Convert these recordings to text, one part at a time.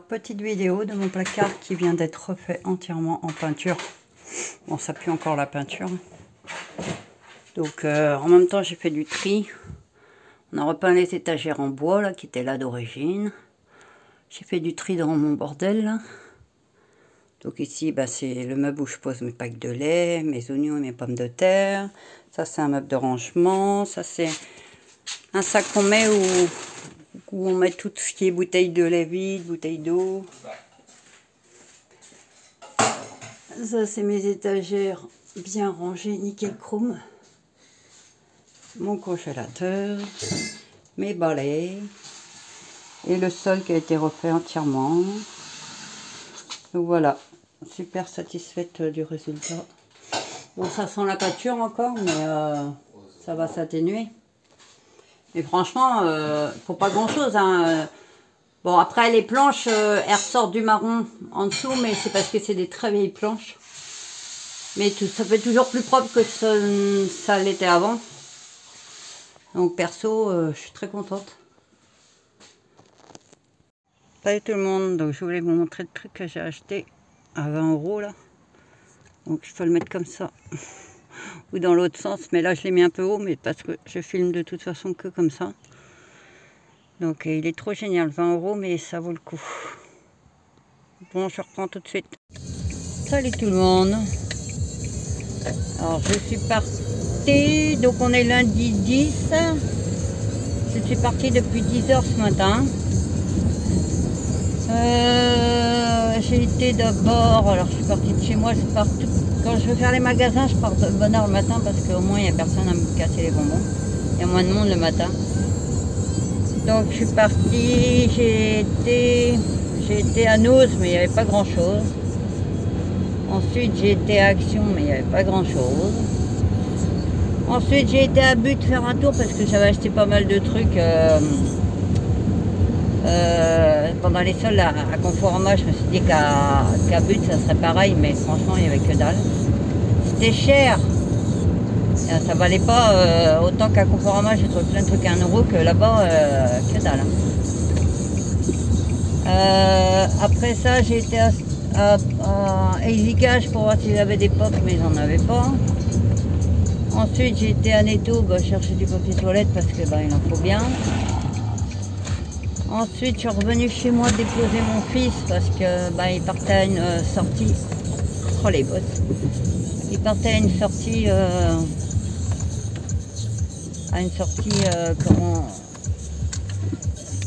petite vidéo de mon placard qui vient d'être refait entièrement en peinture. Bon, ça pue encore la peinture. Donc en même temps j'ai fait du tri. On a repeint les étagères en bois là qui étaient là d'origine. J'ai fait du tri dans mon bordel là. Donc ici bah, c'est le meuble où je pose mes packs de lait, mes oignons et mes pommes de terre. Ça c'est un meuble de rangement. Ça c'est un sac qu'on met où on met tout ce qui est bouteille de lait vide, bouteille d'eau. Ça c'est mes étagères bien rangées, nickel chrome. Mon congélateur, mes balais et le sol qui a été refait entièrement. Donc voilà, super satisfaite du résultat. Bon, ça sent la peinture encore, mais ça va s'atténuer. Et franchement, faut pas grand chose, hein. Bon, après les planches, elles ressortent du marron en dessous, mais c'est parce que c'est des très vieilles planches. Mais tout, ça fait toujours plus propre que ça l'était avant. Donc perso, je suis très contente. Salut tout le monde, donc je voulais vous montrer le truc que j'ai acheté à 20 € là. Donc je peux le mettre comme ça ou dans l'autre sens, mais là je l'ai mis un peu haut, mais parce que je filme de toute façon que comme ça. Donc il est trop génial, 20 €, mais ça vaut le coup. Bon, je reprends tout de suite. Salut tout le monde. Alors je suis partie, donc on est lundi 10. Je suis partie depuis 10 h ce matin. J'ai été d'abord, alors je suis partie de chez moi, quand je veux faire les magasins, je pars de bonne heure le matin parce qu'au moins il n'y a personne à me casser les bonbons. Il y a moins de monde le matin. Donc je suis partie, j'ai été à Noz, mais il n'y avait pas grand chose. Ensuite j'ai été à Action, mais il n'y avait pas grand chose. Ensuite j'ai été à But faire un tour parce que j'avais acheté pas mal de trucs. Pendant les soldes à Conforama, je me suis dit qu'à But ça serait pareil, mais franchement il n'y avait que dalle. C'était cher, ça valait pas autant qu'à Conforama. J'ai trouvé plein de trucs à 1 € que là-bas, que dalle. Après ça j'ai été à Easy Cash pour voir s'ils avaient des pop, mais ils n'en avaient pas. Ensuite j'ai été à Netto chercher du papier toilette parce que il en faut bien. Ensuite, je suis revenue chez moi déposer mon fils parce que il partait à une sortie. Oh les bosses! Il partait à une sortie,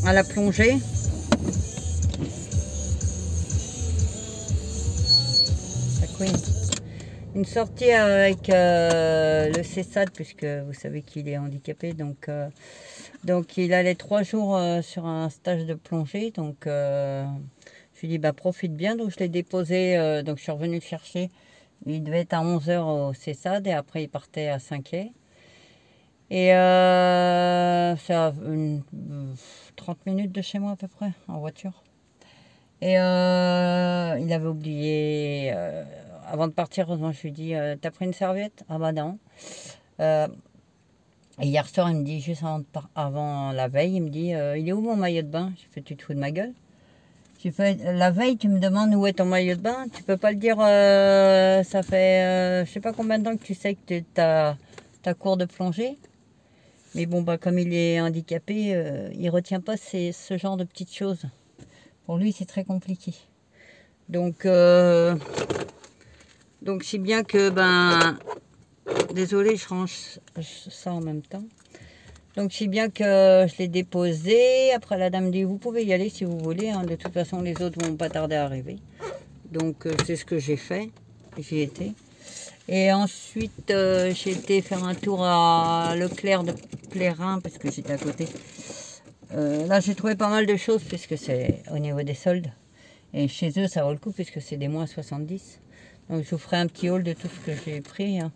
à la plongée. Une sortie avec le CESAD, puisque vous savez qu'il est handicapé, donc il allait 3 jours sur un stage de plongée, donc je lui ai dit profite bien, donc je l'ai déposé, donc je suis revenue le chercher. Il devait être à 11 h au CESAD et après il partait à 5 h. Et c'est à 30 minutes de chez moi à peu près en voiture. Et il avait oublié, avant de partir, heureusement, je lui ai dit t'as pris une serviette? Ah bah non. Et hier soir, il me dit, juste avant la veille, il me dit il est où mon maillot de bain? J'ai fait tu te fous de ma gueule? J'ai fait la veille, tu me demandes où est ton maillot de bain? Tu peux pas le dire, ça fait je sais pas combien de temps que tu sais que t'as cours de plongée. Mais bon, comme il est handicapé, il retient pas ce genre de petites choses. Pour lui, c'est très compliqué. Donc si bien que, désolé, je range ça en même temps. Donc si bien que je l'ai déposé. Après, la dame dit, vous pouvez y aller si vous voulez. Hein. De toute façon, les autres vont pas tarder à arriver. Donc c'est ce que j'ai fait. J'y étais. Et ensuite, j'ai été faire un tour à Leclerc de Plérin parce que j'étais à côté. Là, j'ai trouvé pas mal de choses puisque c'est au niveau des soldes. Et chez eux, ça vaut le coup puisque c'est des moins 70. Donc, je vous ferai un petit haul de tout ce que j'ai pris. Hein.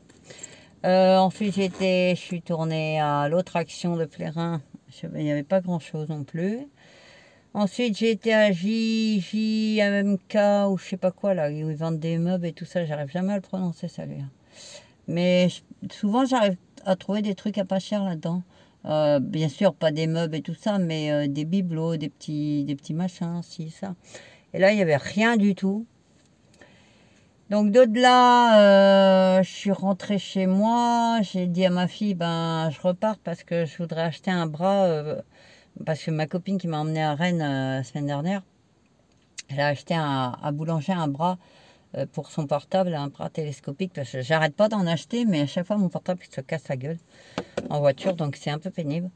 Ensuite, je suis tournée à l'autre Action de Plérin. Il n'y avait pas grand-chose non plus. Ensuite, j'ai été à JMK ou je sais pas quoi, là, où ils vendent des meubles et tout ça. J'arrive jamais à le prononcer, ça lui. Mais souvent, j'arrive à trouver des trucs à pas cher là-dedans. Bien sûr, pas des meubles et tout ça, mais des bibelots, des petits machins, ci, ça. Et là, il n'y avait rien du tout. Donc d'au-delà, je suis rentrée chez moi. J'ai dit à ma fille, ben, je repars parce que je voudrais acheter un bras. Parce que ma copine qui m'a emmenée à Rennes la semaine dernière, elle a acheté à Boulanger un bras pour son portable, un bras télescopique. Parce que j'arrête pas d'en acheter, mais à chaque fois, mon portable il se casse la gueule en voiture. Donc c'est un peu pénible.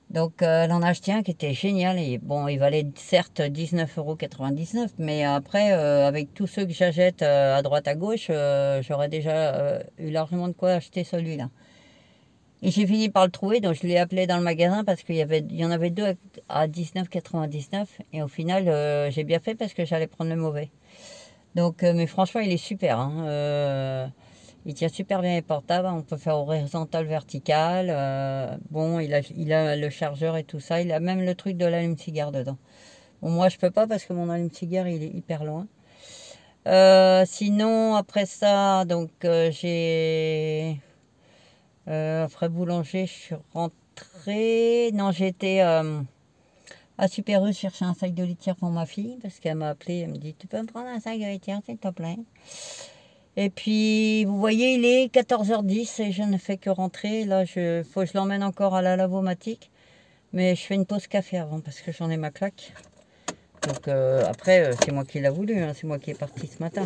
Donc, elle en a acheté un qui était génial. Et bon, il valait certes 19,99 €, mais après, avec tous ceux que j'achète à droite à gauche, j'aurais déjà eu largement de quoi acheter celui-là. Et j'ai fini par le trouver, donc je l'ai appelé dans le magasin parce qu'il y en avait deux à 19,99 €. Et au final, j'ai bien fait parce que j'allais prendre le mauvais. Donc, mais franchement, il est super, hein. Il tient super bien les portables, on peut faire horizontal, vertical. Bon, il a le chargeur et tout ça. Il a même le truc de l'allume-cigare dedans. Bon, moi, je peux pas parce que mon allume-cigare, il est hyper loin. Sinon, après ça, donc après Boulanger, je suis rentrée. Non, j'étais à Super U chercher un sac de litière pour ma fille parce qu'elle m'a appelé. Elle me dit, tu peux me prendre un sac de litière, s'il te plaît? Et puis, vous voyez, il est 14h10 et je ne fais que rentrer. Là, faut que je l'emmène encore à la lavomatique. Mais je fais une pause café avant parce que j'en ai ma claque. Donc, après, c'est moi qui l'a voulu. Hein, c'est moi qui est parti ce matin.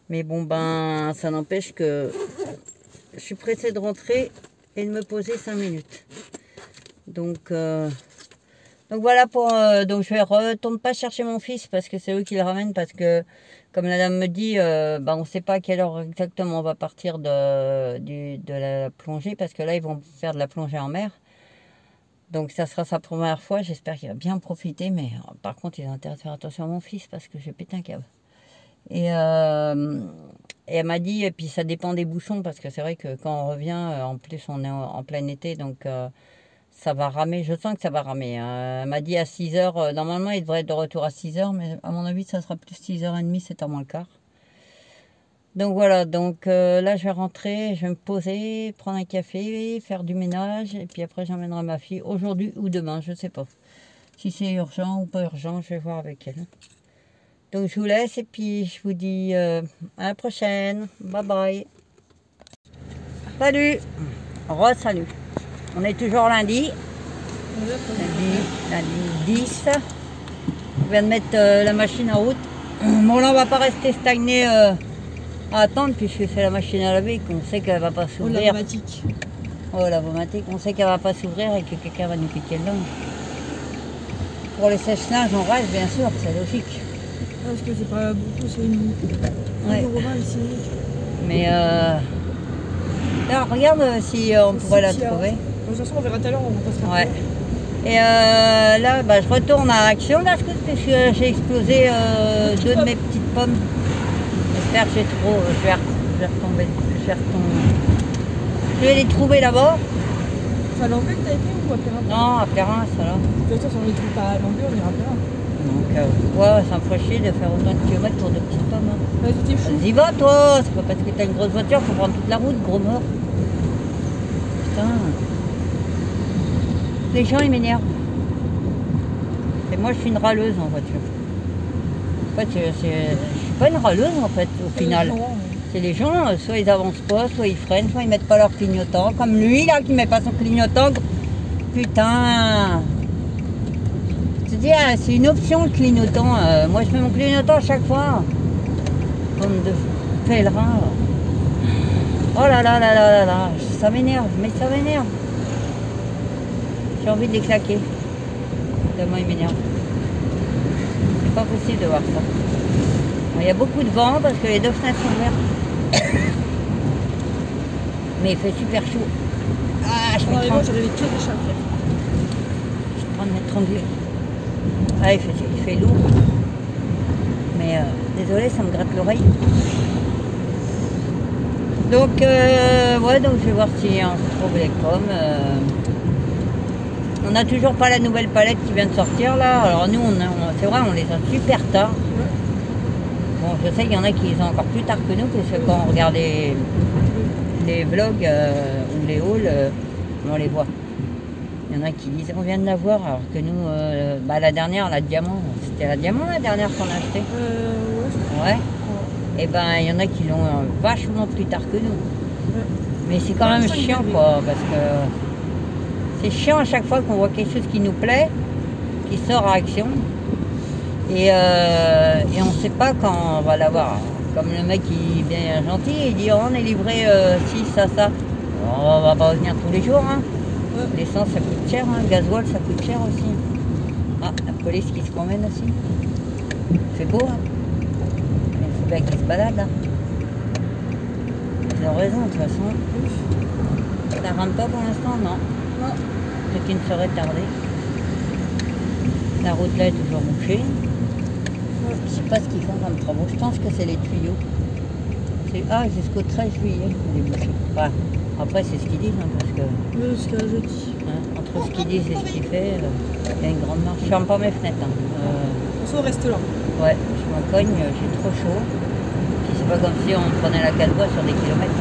Mais bon, ben, ça n'empêche que je suis pressée de rentrer et de me poser 5 minutes. Donc voilà, donc je vais retourner pas chercher mon fils parce que c'est eux qui le ramènent parce que comme la dame me dit, on ne sait pas à quelle heure exactement on va partir de la plongée parce que là ils vont faire de la plongée en mer. Donc ça sera sa première fois, j'espère qu'il va bien profiter, mais par contre il a intérêt à faire attention à mon fils parce que je pète un câble. Et elle m'a dit, et puis ça dépend des bouchons parce que c'est vrai que quand on revient, en plus on est en plein été, donc ça va ramer, je sens que ça va ramer. Elle m'a dit à 6h, normalement il devrait être de retour à 6h, mais à mon avis ça sera plus 6h30, 7h moins le quart. Donc voilà, donc là je vais rentrer, je vais me poser, prendre un café, faire du ménage, et puis après j'emmènerai ma fille aujourd'hui ou demain, je ne sais pas. Si c'est urgent ou pas urgent, je vais voir avec elle. Donc je vous laisse et puis je vous dis à la prochaine. Bye bye. Salut. Re-salut. On est toujours lundi. Lundi 10. On vient de mettre la machine en route. Bon là on va pas rester stagné à attendre puisque c'est la machine à laver qu'on sait qu'elle va pas s'ouvrir. Oh lavomatique. Oh lavomatique. On sait qu'elle va pas s'ouvrir et que quelqu'un va nous piquer le linge. Pour les sèche-linges on reste bien sûr, c'est logique. Parce que c'est pas beaucoup, c'est une ouais. €1 ici. Mais là, regarde si on pourrait la trouver. De toute façon, on verra tout à l'heure, on passera. Ouais. Et là, bah, je retourne à Action, là, parce que j'ai explosé deux de mes petites pommes. J'espère que j'ai trop. Je vais retomber. Je vais les trouver là-bas. C'est à Langueux que t'as été ou à Perrin? Non, à Perrin, ça là. De toute façon, on ne les trouve pas à Langueux, on ira à Perrin. Donc, ouais, ça me ferait chier de faire autant de kilomètres pour de petites pommes. Hein. Vas-y, t'es fou. Vas-y, va, toi. C'est pas parce que t'as une grosse voiture, faut prendre toute la route, gros mort. Putain. Les gens, ils m'énervent. Et moi, je suis une râleuse en voiture. En fait, je suis pas une râleuse, en fait, au final. C'est les gens, soit ils avancent pas, soit ils freinent, soit ils mettent pas leur clignotant. Comme lui, là, qui met pas son clignotant. Putain. C'est-à-dire, c'est une option, le clignotant. Moi, je mets mon clignotant à chaque fois. Comme de pèlerin. Oh là là là là là là. Ça m'énerve, mais ça m'énerve. J'ai envie de les claquer. Tellement ils m'énervent. C'est pas possible de voir ça. Bon, il y a beaucoup de vent parce que les deux fenêtres sont ouvertes. Mais il fait super chaud. Ah, je vais j'avais les pieds déjà. Je vais prendre mes tranglés. Ah, il fait lourd. Mais désolé, ça me gratte l'oreille. Donc, ouais, donc je vais voir si on trouve les pommes. On n'a toujours pas la nouvelle palette qui vient de sortir là. Alors nous, c'est vrai, on les a super tard. Bon, je sais qu'il y en a qui les ont encore plus tard que nous, parce que quand on regarde les vlogs ou les hauls, on les voit. Il y en a qui disent on vient de la voir, alors que nous, la dernière, la diamant, C'était la Diamant la dernière qu'on a achetée. Ouais. Ouais. Et ben il y en a qui l'ont vachement plus tard que nous. Ouais. Mais c'est quand même 25 chiant degrés. quoi, parce que c'est chiant à chaque fois qu'on voit quelque chose qui nous plaît, qui sort à action. Et on ne sait pas quand on va l'avoir. Comme le mec qui est bien gentil, il dit oh, on est livré ci, ça. On va pas venir tous les jours. Hein. Ouais. L'essence ça coûte cher, hein. Le gasoil ça coûte cher aussi. Ah, la police qui se promène aussi. C'est beau, hein. Il faut bien qu'ils se baladent là. Ils ont raison, de toute façon. Ça rentre pas pour l'instant, non. Non. Ce qui ne serait tardé. La route là est toujours bouchée. Je sais pas ce qu'ils font comme travaux. Je pense que c'est les tuyaux. Ah, jusqu'au 13 juillet, il est bouché. Enfin, après, c'est ce qu'ils disent, hein, parce que Jusqu'à jeudi. entre ce qu'ils disent et ce qu'ils font, il y a une grande marche. Je ferme pas mes fenêtres. Hein. On reste là. Ouais, je m'en cogne, j'ai trop chaud. Puis c'est pas comme si on prenait la calvoie sur des kilomètres.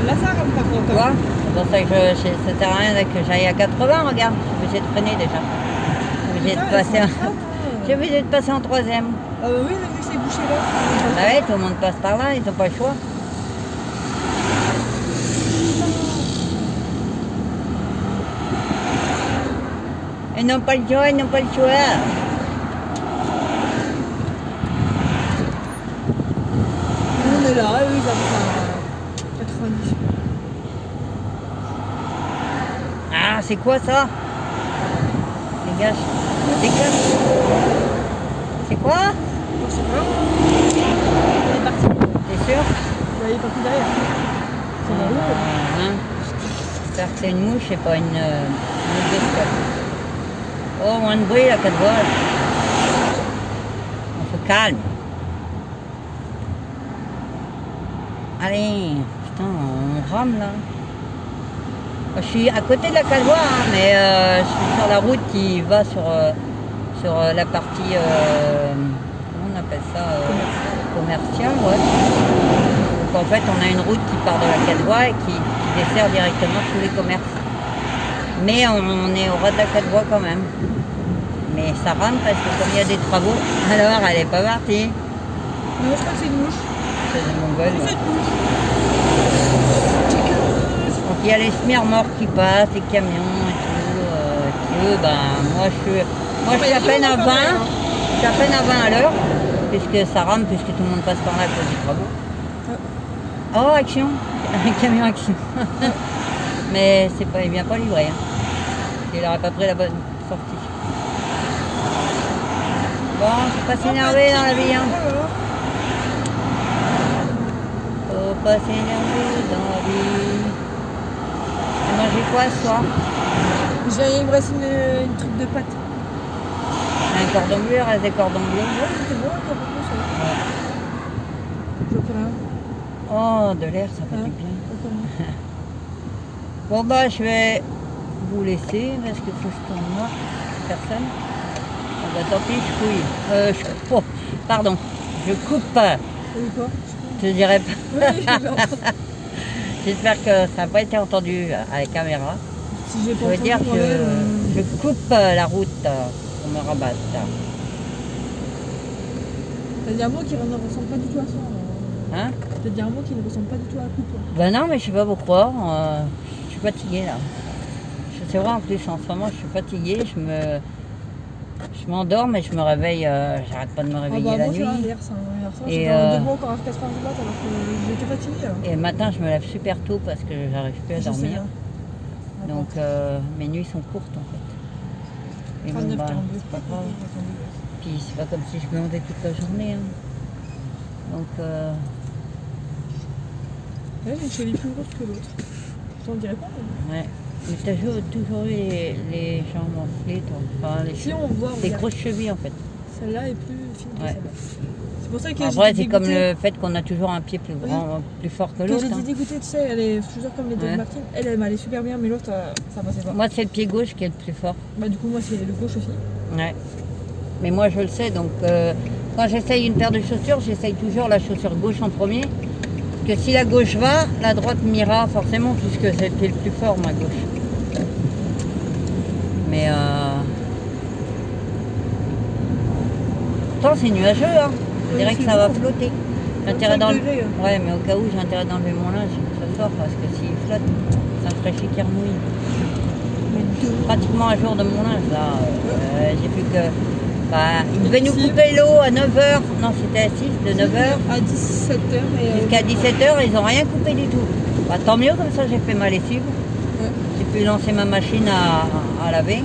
Là, ça rame pas Tu contre. vois, c'est pour ça que ça sert à rien que j'aille à 80, regarde. Je suis obligée de freiner déjà. Je suis obligée de passer en troisième. Ah bah oui, vu que c'est bouché là. Ah ouais, tout le monde passe par là, ils n'ont pas le choix. Ils n'ont pas le choix, ils n'ont pas le choix. Nous, on est là, eux, ils habitent à 90. Ah, c'est quoi ça? Dégage. Dégage. C'est quoi? Je sais pas. Il est parti. T'es sûr? Ouais, il est parti derrière. C'est dans l'eau. Hein? J'espère que c'est une mouche et pas une bestia. Oh, moins de bruit là, 4 voies. On se calme. Allez, putain, on rame là. Je suis à côté de la Calvoie, hein, mais je suis sur la route qui va sur la partie, comment on appelle ça, commerciale, ouais. Donc en fait, on a une route qui part de la Calvoie et qui dessert directement tous les commerces. Mais on est au ras de la Calvoie quand même. Mais ça rame parce que comme il y a des travaux, alors elle est pas partie. Non, je crois que c'est une mouche. C'est des Mongols. C'est Ouais. une mouche. Donc il y a les semi-remorques qui passent, les camions et tout, qui eux, ben moi je suis à peine à 20, je suis à peine à 20 à l'heure, puisque ça rame, puisque tout le monde passe par là à cause des travaux. Oh action, un camion action. Mais c'est pas, il vient pas livrer. Hein. Il n'aurait pas pris la bonne sortie. Bon, faut pas s'énerver dans la vie. Hein. Faut pas s'énerver dans la vie. T'as mangé quoi ce soir? Il me reste une truc de pâte. Un cordon bleu, il reste des cordons bleus. Ouais, c'était bon, encore un peu ça. Ouais. Je veux plus rien. Oh, de l'air, ça fait Hein? du bien. Encore rien. Bon bah, je vais vous laisser parce que faut que je tourne moi. Personne. Bon bah, tant pis, je couille. Oh, pardon, je coupe pas. T'as vu quoi? Je dirais pas. Oui, j'ai entendu. J'espère que ça n'a pas été entendu à la caméra. Si j'ai Je pas veux entendu dire que moi-même, je coupe la route pour me rabattre. t'as dit un mot qui ne ressemble pas du tout à ça. Hein? T'as dit un mot qui ne ressemble pas du tout à la coupe. Ben non, mais je sais pas pourquoi. Je suis fatiguée là. C'est vrai en plus, en ce moment, je suis fatiguée. Je m'endors, mais je me réveille. J'arrête pas de me réveiller Ah bah la moi nuit. c'est l'inverse. Hier soir, Et, j'étais debout encore à 4h du mat alors que j'étais fatiguée. Et le matin, je me lève super tôt parce que j'arrive plus à Je sais, dormir. hein. Donc mes nuits sont courtes en fait. Et bon, 39, bah, 42. c'est pas grave. Puis c'est pas comme si je glandais toute la journée. Hein. Donc Ouais, j'ai une cheville plus grosse que l'autre. T'en dirais pas mais... ouais. Mais t'as toujours eu les jambes enflées, toi. Enfin, Si on voit, des regarde. grosses chevilles en fait. Celle-là est plus fine que Ouais. celle-là. C'est pour ça que Après, j'étais c'est comme dégoûtée. le fait qu'on a toujours un pied plus grand, plus fort que Que l'autre. j'étais Hein. dégoûtée, tu sais, elle est toujours comme les Doc Ouais. Martens. Elle m'allait super bien, mais l'autre, ça passait pas. Moi, c'est le pied gauche qui est le plus fort. Bah du coup, moi, c'est le gauche aussi. Ouais. Mais moi, je le sais. Donc, quand j'essaye une paire de chaussures, j'essaye toujours la chaussure gauche en premier. que si la gauche va, la droite m'ira forcément, puisque c'est le pied le plus fort, ma gauche. Mais pourtant c'est nuageux, hein. On dirait que ça va flotter. L'intérêt dans le... Ouais, mais au cas où j'ai intérêt d'enlever mon linge ce soir, parce que s'il flotte, ça me ferait chier qu'il remouille. Pratiquement un jour de mon linge là. J'ai plus que... Bah, ils devaient nous couper l'eau à 9h. Non, c'était à 6, de 9h à 17h. Jusqu'à 17h, ils n'ont rien coupé du tout. Bah, tant mieux, comme ça j'ai fait ma lessive. Ouais. J'ai pu lancer ma machine à laver.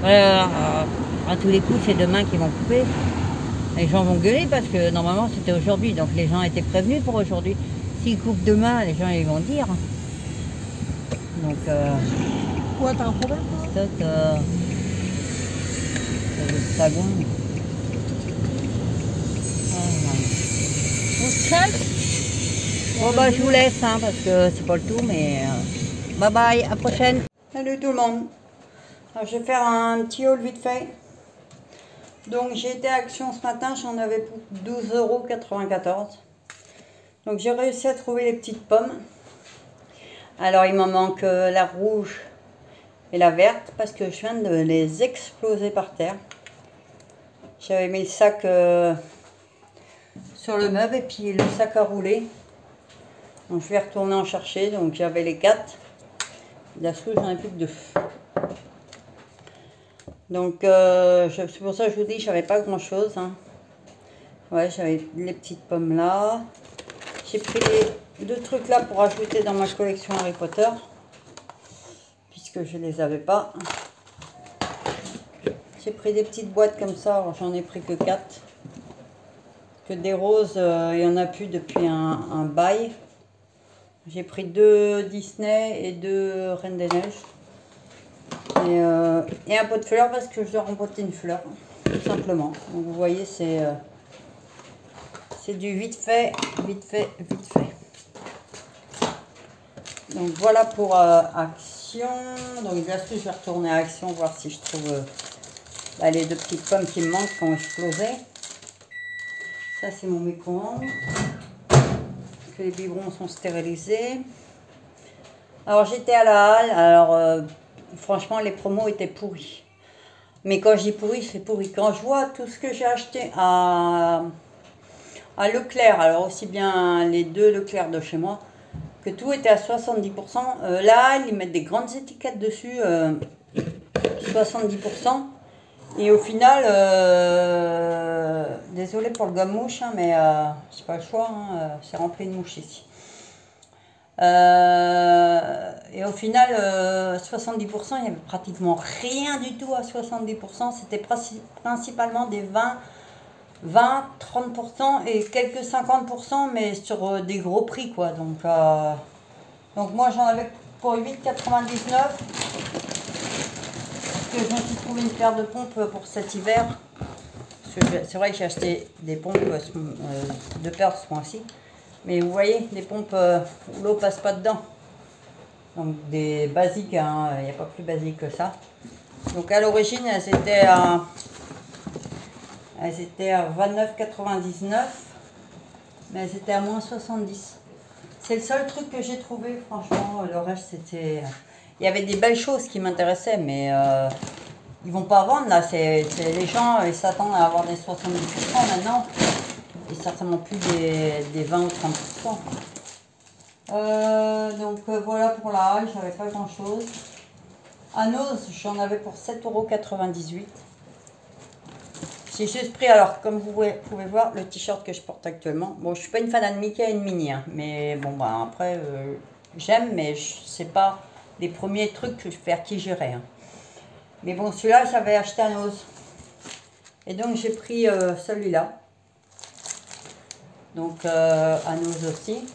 À tous les coups, c'est demain qu'ils vont couper. Les gens vont gueuler parce que normalement c'était aujourd'hui. Donc les gens étaient prévenus pour aujourd'hui. S'ils coupent demain, les gens ils vont dire. Donc... Ouais, t'as un problème toi? Le sabon. On se crève? Bon bah je vous laisse hein, parce que c'est pas le tout, mais bye bye, à la prochaine. Salut tout le monde. Alors, je vais faire un petit haul vite fait. Donc j'ai été à Action ce matin, j'en avais pour 12,94 €. Donc j'ai réussi à trouver les petites pommes. Alors il m'en manque la rouge et la verte parce que je viens de les exploser par terre. J'avais mis le sac sur le meuble et puis le sac à rouler. Donc je vais retourner en chercher. Donc j'avais les 4. La souche, j'en ai plus que 2. Donc c'est pour ça que je vous dis, j'avais pas grand chose. Hein. Ouais, j'avais les petites pommes là. J'ai pris les 2 trucs là pour ajouter dans ma collection Harry Potter. Puisque je les avais pas. J'ai pris des petites boîtes comme ça, j'en ai pris que 4. Que des roses, il n'y en a plus depuis un bail. J'ai pris 2 Disney et 2 Reine des Neiges. Et un pot de fleurs parce que je dois rempoter une fleur, tout simplement. Donc vous voyez, c'est du vite fait, vite fait, vite fait. Donc voilà pour Action. Donc bien sûr, je vais retourner à Action, voir si je trouve les 2 petites pommes qui me manquent, qui ont explosé. Ça, c'est mon micro-ondes. Que les biberons sont stérilisés. Alors, j'étais à la halle. Alors, franchement, les promos étaient pourris. Mais quand je dis pourri, c'est pourri. Quand je vois tout ce que j'ai acheté à Leclerc, alors aussi bien les 2 Leclerc de chez moi, que tout était à 70%. Là, ils mettent des grandes étiquettes dessus, 70%. Et au final, désolé pour le gomme-mouche, hein, mais c'est pas le choix, hein, c'est rempli de mouches ici. Et au final, 70%, il n'y avait pratiquement rien du tout à 70%. C'était principalement des 20, 30% et quelques 50%, mais sur des gros prix, quoi. Donc moi, j'en avais pour 8,99 €. Je me suis trouvé une paire de pompes pour cet hiver. C'est vrai que j'ai acheté des pompes, 2 paires ce mois-ci. Mais vous voyez, des pompes où l'eau passe pas dedans. Donc des basiques, hein, il n'y a pas plus basique que ça. Donc à l'origine, elles étaient à 29,99 €. Mais elles étaient à moins 70. C'est le seul truc que j'ai trouvé, franchement. Le reste, c'était... Il y avait des belles choses qui m'intéressaient, mais ils vont pas vendre là. C'est les gens, ils s'attendent à avoir des 70% maintenant, et certainement plus des 20 ou 30%. Donc voilà pour la halle, j'avais pas grand chose. À Nose, j'en avais pour 7,98 €. J'ai juste pris, alors comme vous pouvez voir, le t-shirt que je porte actuellement. Bon, je suis pas une fan de Mickey et de Minnie, hein, mais bon, bah après, j'aime, mais c'est pas les premiers trucs que je fais à qui j'irai. Hein. Mais bon, celui-là, j'avais acheté à Nose. Et donc, j'ai pris celui-là. Donc, à Nose aussi.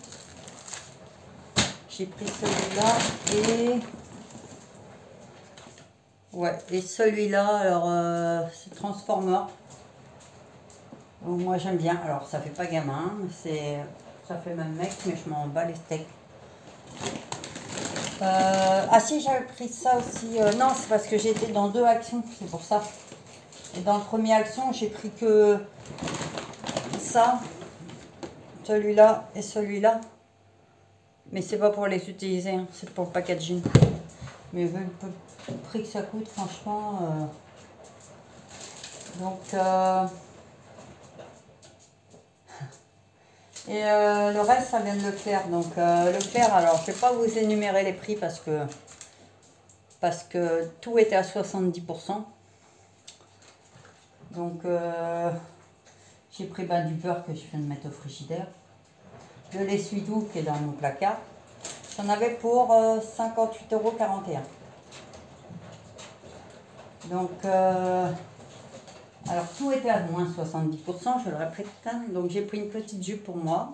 J'ai pris celui-là et... Ouais, et celui-là, alors, c'est Transformer. Donc, moi, j'aime bien. Alors, ça fait pas gamin, mais ça fait même mec, mais je m'en bats les steaks. Ah si, j'avais pris ça aussi. Non, c'est parce que j'étais dans 2 actions, c'est pour ça. Et dans le premier action, j'ai pris que ça. celui-là et celui-là. Mais c'est pas pour les utiliser, hein, c'est pour le packaging. Mais vu le prix que ça coûte, franchement. Et le reste, ça vient de Leclerc. Donc Leclerc, alors je vais pas vous énumérer les prix parce que tout était à 70%. Donc j'ai pris du beurre que je viens de mettre au frigidaire. Le l'essuie-tout qui est dans mon placard. J'en avais pour 58,41 €. Donc, alors tout était à moins 70%, je le répète. Donc j'ai pris une petite jupe pour moi,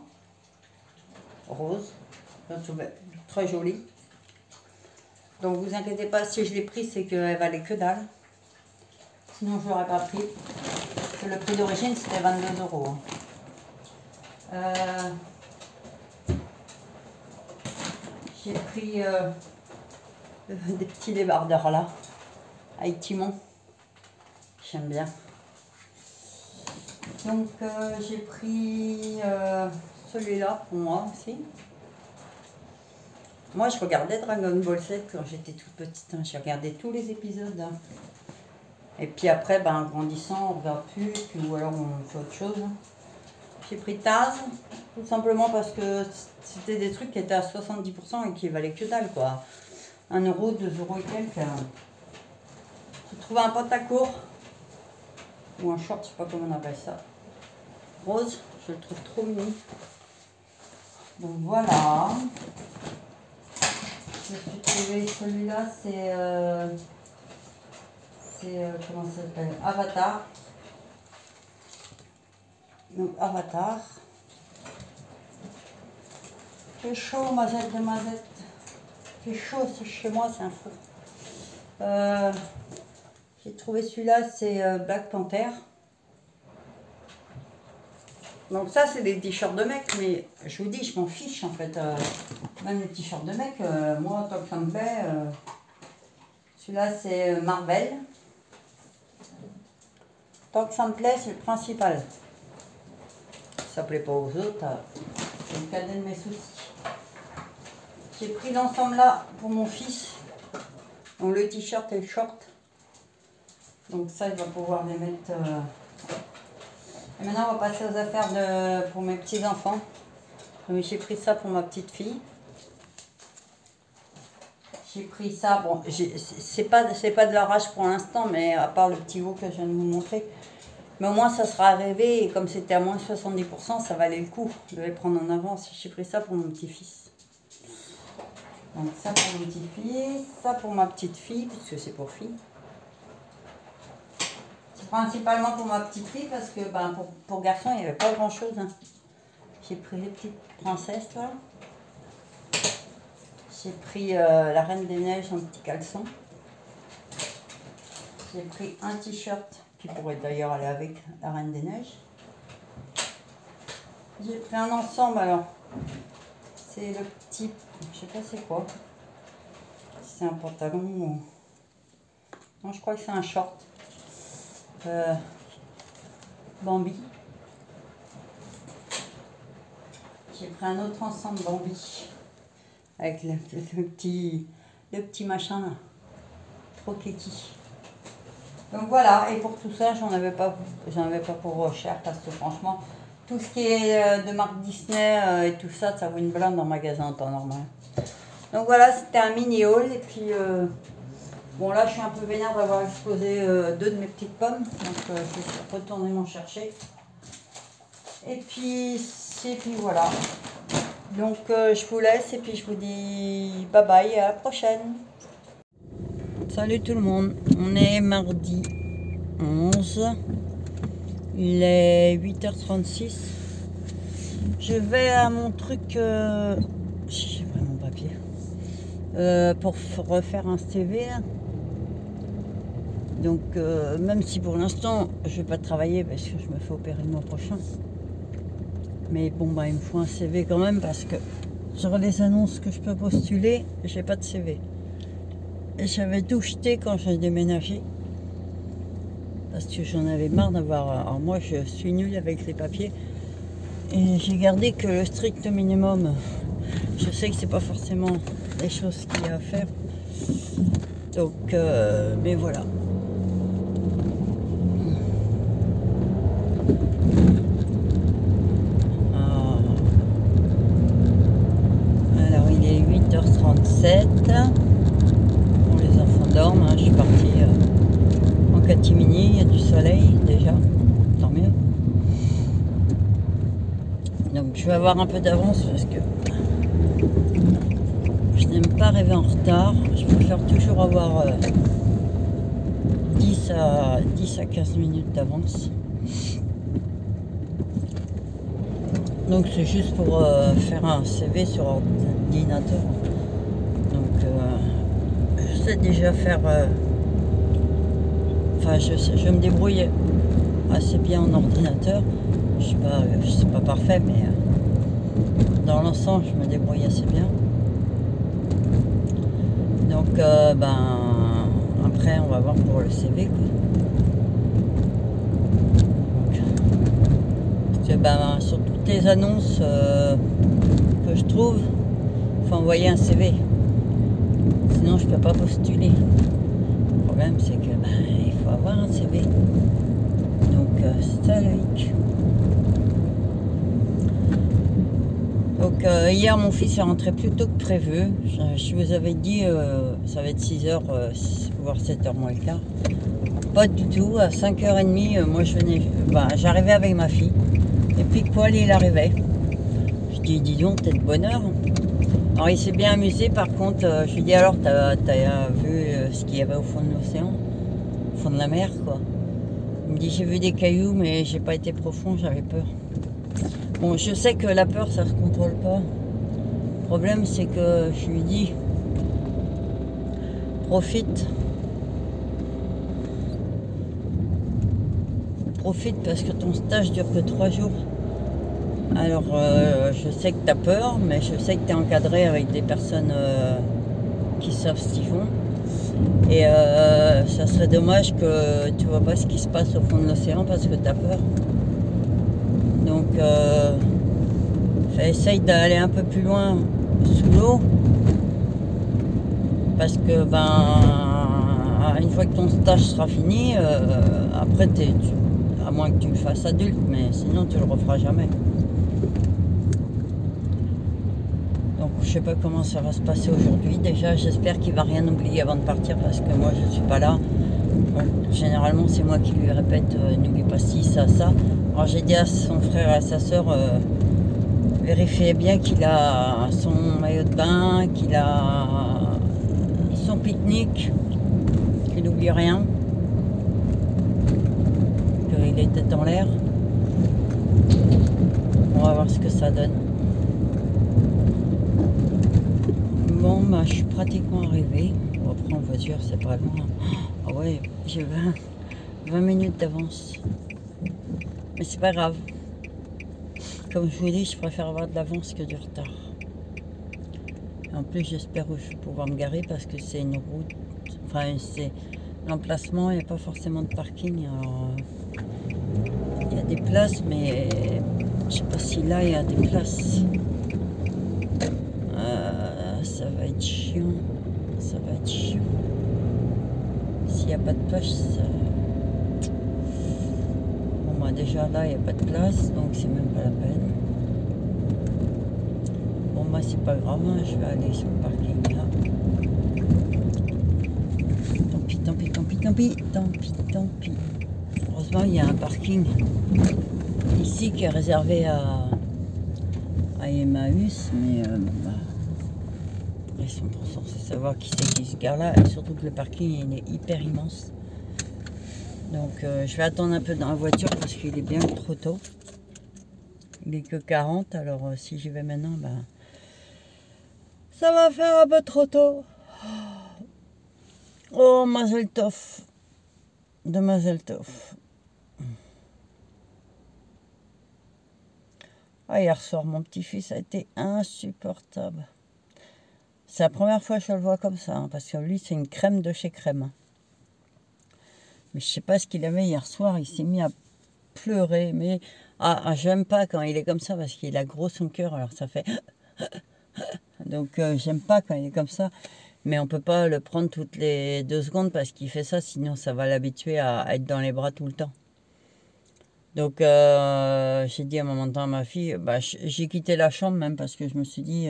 rose, je la trouvais très jolie. Donc vous inquiétez pas, si je l'ai pris, c'est qu'elle valait que dalle. Sinon je l'aurais pas pris. Parce que le prix d'origine c'était 22 €. J'ai pris des petits débardeurs là, avec Timon. J'aime bien. Donc j'ai pris celui-là pour moi aussi. Moi je regardais Dragon Ball Z quand j'étais toute petite. Hein. J'ai regardé tous les épisodes. Hein. Et puis après, en grandissant, on regarde plus, ou alors on fait autre chose. J'ai pris Taz, tout simplement parce que c'était des trucs qui étaient à 70% et qui valaient que dalle, quoi. 1 €, 2 € et quelques. J'ai trouvé un pantacourt, ou un short, je sais pas comment on appelle ça. Rose, je le trouve trop mignon. Donc voilà. Je me suis trouvé celui-là, c'est comment ça s'appelle, Avatar. Donc Avatar. C'est chaud, mazette de mazette. C'est chaud, c'est chez moi, c'est un fou. J'ai trouvé celui-là, c'est Black Panther. Donc ça, c'est des t-shirts de mec, mais je vous dis, je m'en fiche en fait. Même les t-shirts de mec, moi, tant que ça me plaît. Celui-là, c'est Marvel. Tant que ça me plaît, c'est le principal. Si ça ne plaît pas aux autres, c'est le cadet de mes soucis. J'ai pris l'ensemble là pour mon fils. Donc le t-shirt et le short. Donc ça, il va pouvoir les mettre. Et maintenant, on va passer aux affaires pour mes petits-enfants. J'ai pris ça pour ma petite fille. J'ai pris ça, bon, c'est pas de l'arrache pour l'instant, mais à part le petit haut que je viens de vous montrer. Mais au moins, ça sera arrivé, et comme c'était à moins 70%, ça valait le coup de les prendre en avance. J'ai pris ça pour mon petit-fils. Donc ça pour mon petit-fils, ça pour ma petite fille, puisque c'est pour fille. C'est principalement pour ma petite fille, parce que pour garçon, il n'y avait pas grand-chose. Hein. J'ai pris les petites princesses, là. J'ai pris la Reine des Neiges en petit caleçon. J'ai pris un t-shirt qui pourrait d'ailleurs aller avec la Reine des Neiges. J'ai pris un ensemble alors. C'est le petit, je sais pas c'est quoi. C'est un pantalon ou... Non, je crois que c'est un short. Bambi. J'ai pris un autre ensemble Bambi. Avec le petit machin là. Trop kiki. Donc voilà, et pour tout ça, j'en avais pas pour cher parce que franchement, tout ce qui est de marque Disney et tout ça, ça vaut une blinde en magasin en temps normal. Donc voilà, c'était un mini haul. Et puis, bon là, je suis un peu vénère d'avoir explosé 2 de mes petites pommes. Donc je vais retourner m'en chercher. Et puis voilà. Donc je vous laisse et puis je vous dis bye bye et à la prochaine. Salut tout le monde, on est mardi 11, il est 8h36. Je vais à mon truc, j'ai vraiment mon papier, pour refaire un CV. Donc même si pour l'instant je vais pas travailler parce que je me fais opérer le mois prochain. Mais bon, il me faut un CV quand même parce que sur les annonces que je peux postuler, j'ai pas de CV. Et j'avais tout jeté quand j'ai déménagé. Parce que j'en avais marre d'avoir... Alors moi, je suis nulle avec les papiers. Et j'ai gardé que le strict minimum. Je sais que c'est pas forcément les choses qu'il y a à faire. Donc, mais voilà. Alors, il est 8h37. Bon, les enfants dorment. Hein. Je suis partie en catimini. Il y a du soleil déjà. Tant mieux. Donc, je vais avoir un peu d'avance parce que je n'aime pas rêver en retard. Je préfère toujours avoir 10 à 15 minutes d'avance. Donc c'est juste pour faire un CV sur ordinateur. Donc je sais déjà faire... Enfin je me débrouille assez bien en ordinateur. Je suis pas parfait, mais dans l'ensemble je me débrouille assez bien. Donc après on va voir pour le CV quoi. Donc, sur toutes les annonces que je trouve, il faut envoyer un CV. Sinon je peux pas postuler. Le problème c'est que il faut avoir un CV. Donc c'est ça le hic. Donc hier mon fils est rentré plus tôt que prévu. Je vous avais dit ça va être 6h, voire 7h moins le quart. Pas du tout, à 5h30 moi j'arrivais avec ma fille. Et puis poil il arrivait. Je dis dis donc t'es de bonne heure. Alors il s'est bien amusé par contre, je lui dis alors t'as vu ce qu'il y avait au fond de l'océan, au fond de la mer quoi. Il me dit j'ai vu des cailloux mais j'ai pas été profond, j'avais peur. Bon je sais que la peur ça se contrôle pas. Le problème c'est que je lui dis profite parce que ton stage dure que 3 jours. Alors je sais que tu as peur, mais je sais que tu es encadré avec des personnes qui savent ce qu'ils font. Et ça serait dommage que tu vois pas ce qui se passe au fond de l'océan parce que tu as peur. Donc essaye d'aller un peu plus loin sous l'eau. Parce que une fois que ton stage sera fini, après à moins que tu le fasses adulte, mais sinon tu le referas jamais. Donc je sais pas comment ça va se passer aujourd'hui. Déjà j'espère qu'il va rien oublier avant de partir parce que moi je suis pas là. Bon, généralement c'est moi qui lui répète n'oublie pas ci, ça, ça. Alors j'ai dit à son frère et à sa soeur vérifiez bien qu'il a son maillot de bain, qu'il a son pique-nique, qu'il n'oublie rien. Il est tête en l'air. On va voir ce que ça donne. Bon, je suis pratiquement arrivée. Bon, après en voiture, c'est pas loin. Ah ouais, j'ai 20 minutes d'avance. Mais c'est pas grave. Comme je vous dis, je préfère avoir de l'avance que du retard. En plus, j'espère que je vais pouvoir me garer parce que c'est une route. Enfin, c'est l'emplacement, il n'y a pas forcément de parking. Alors, il y a des places, mais je sais pas si là il y a des places. Ça va être chiant. Ça va être chiant. S'il n'y a pas de place, ça... Bon, déjà là, il n'y a pas de place, donc c'est même pas la peine. Bon, c'est pas grave, hein, je vais aller sur le parking là. Tant pis, tant pis, tant pis, tant pis, tant pis, tant pis. Heureusement, il y a un parking ici qui est réservé à Emmaüs, mais ils sont pas censés savoir qui c'est qui se gare là, et surtout que le parking il est hyper immense. Donc je vais attendre un peu dans la voiture parce qu'il est bien trop tôt. Il est que 40, alors si j'y vais maintenant, ça va faire un peu trop tôt. Oh, Mazel Tov. De Mazel Tov. Ah, hier soir, mon petit-fils a été insupportable. C'est la première fois que je le vois comme ça, hein, parce que lui, c'est une crème de chez crème. Mais je sais pas ce qu'il avait hier soir, il s'est mis à pleurer. Mais J'aime pas quand il est comme ça parce qu'il a gros son cœur, alors ça fait... Donc j'aime pas quand il est comme ça. Mais on peut pas le prendre toutes les 2 secondes parce qu'il fait ça, sinon ça va l'habituer à être dans les bras tout le temps. Donc j'ai dit à un moment donné à ma fille, bah, j'ai quitté la chambre même parce que je me suis dit,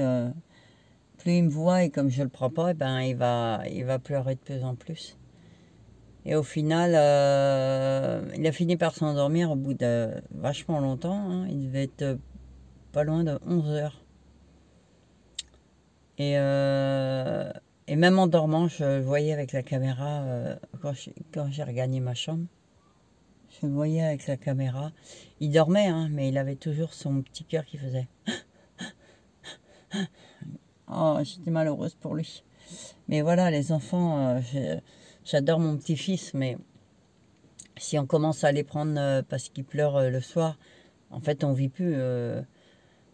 plus il me voit et comme je le prends pas, eh ben, il va pleurer de plus en plus. Et au final, il a fini par s'endormir au bout de vachement longtemps, hein. Il devait être pas loin de 11 heures. Et même en dormant, je le voyais avec la caméra, quand j'ai regagné ma chambre. Je le voyais avec la caméra. Il dormait, hein, mais il avait toujours son petit cœur qui faisait. Oh, j'étais malheureuse pour lui. Mais voilà, les enfants, j'adore mon petit-fils, mais si on commence à les prendre parce qu'ils pleurent le soir, en fait, on vit plus.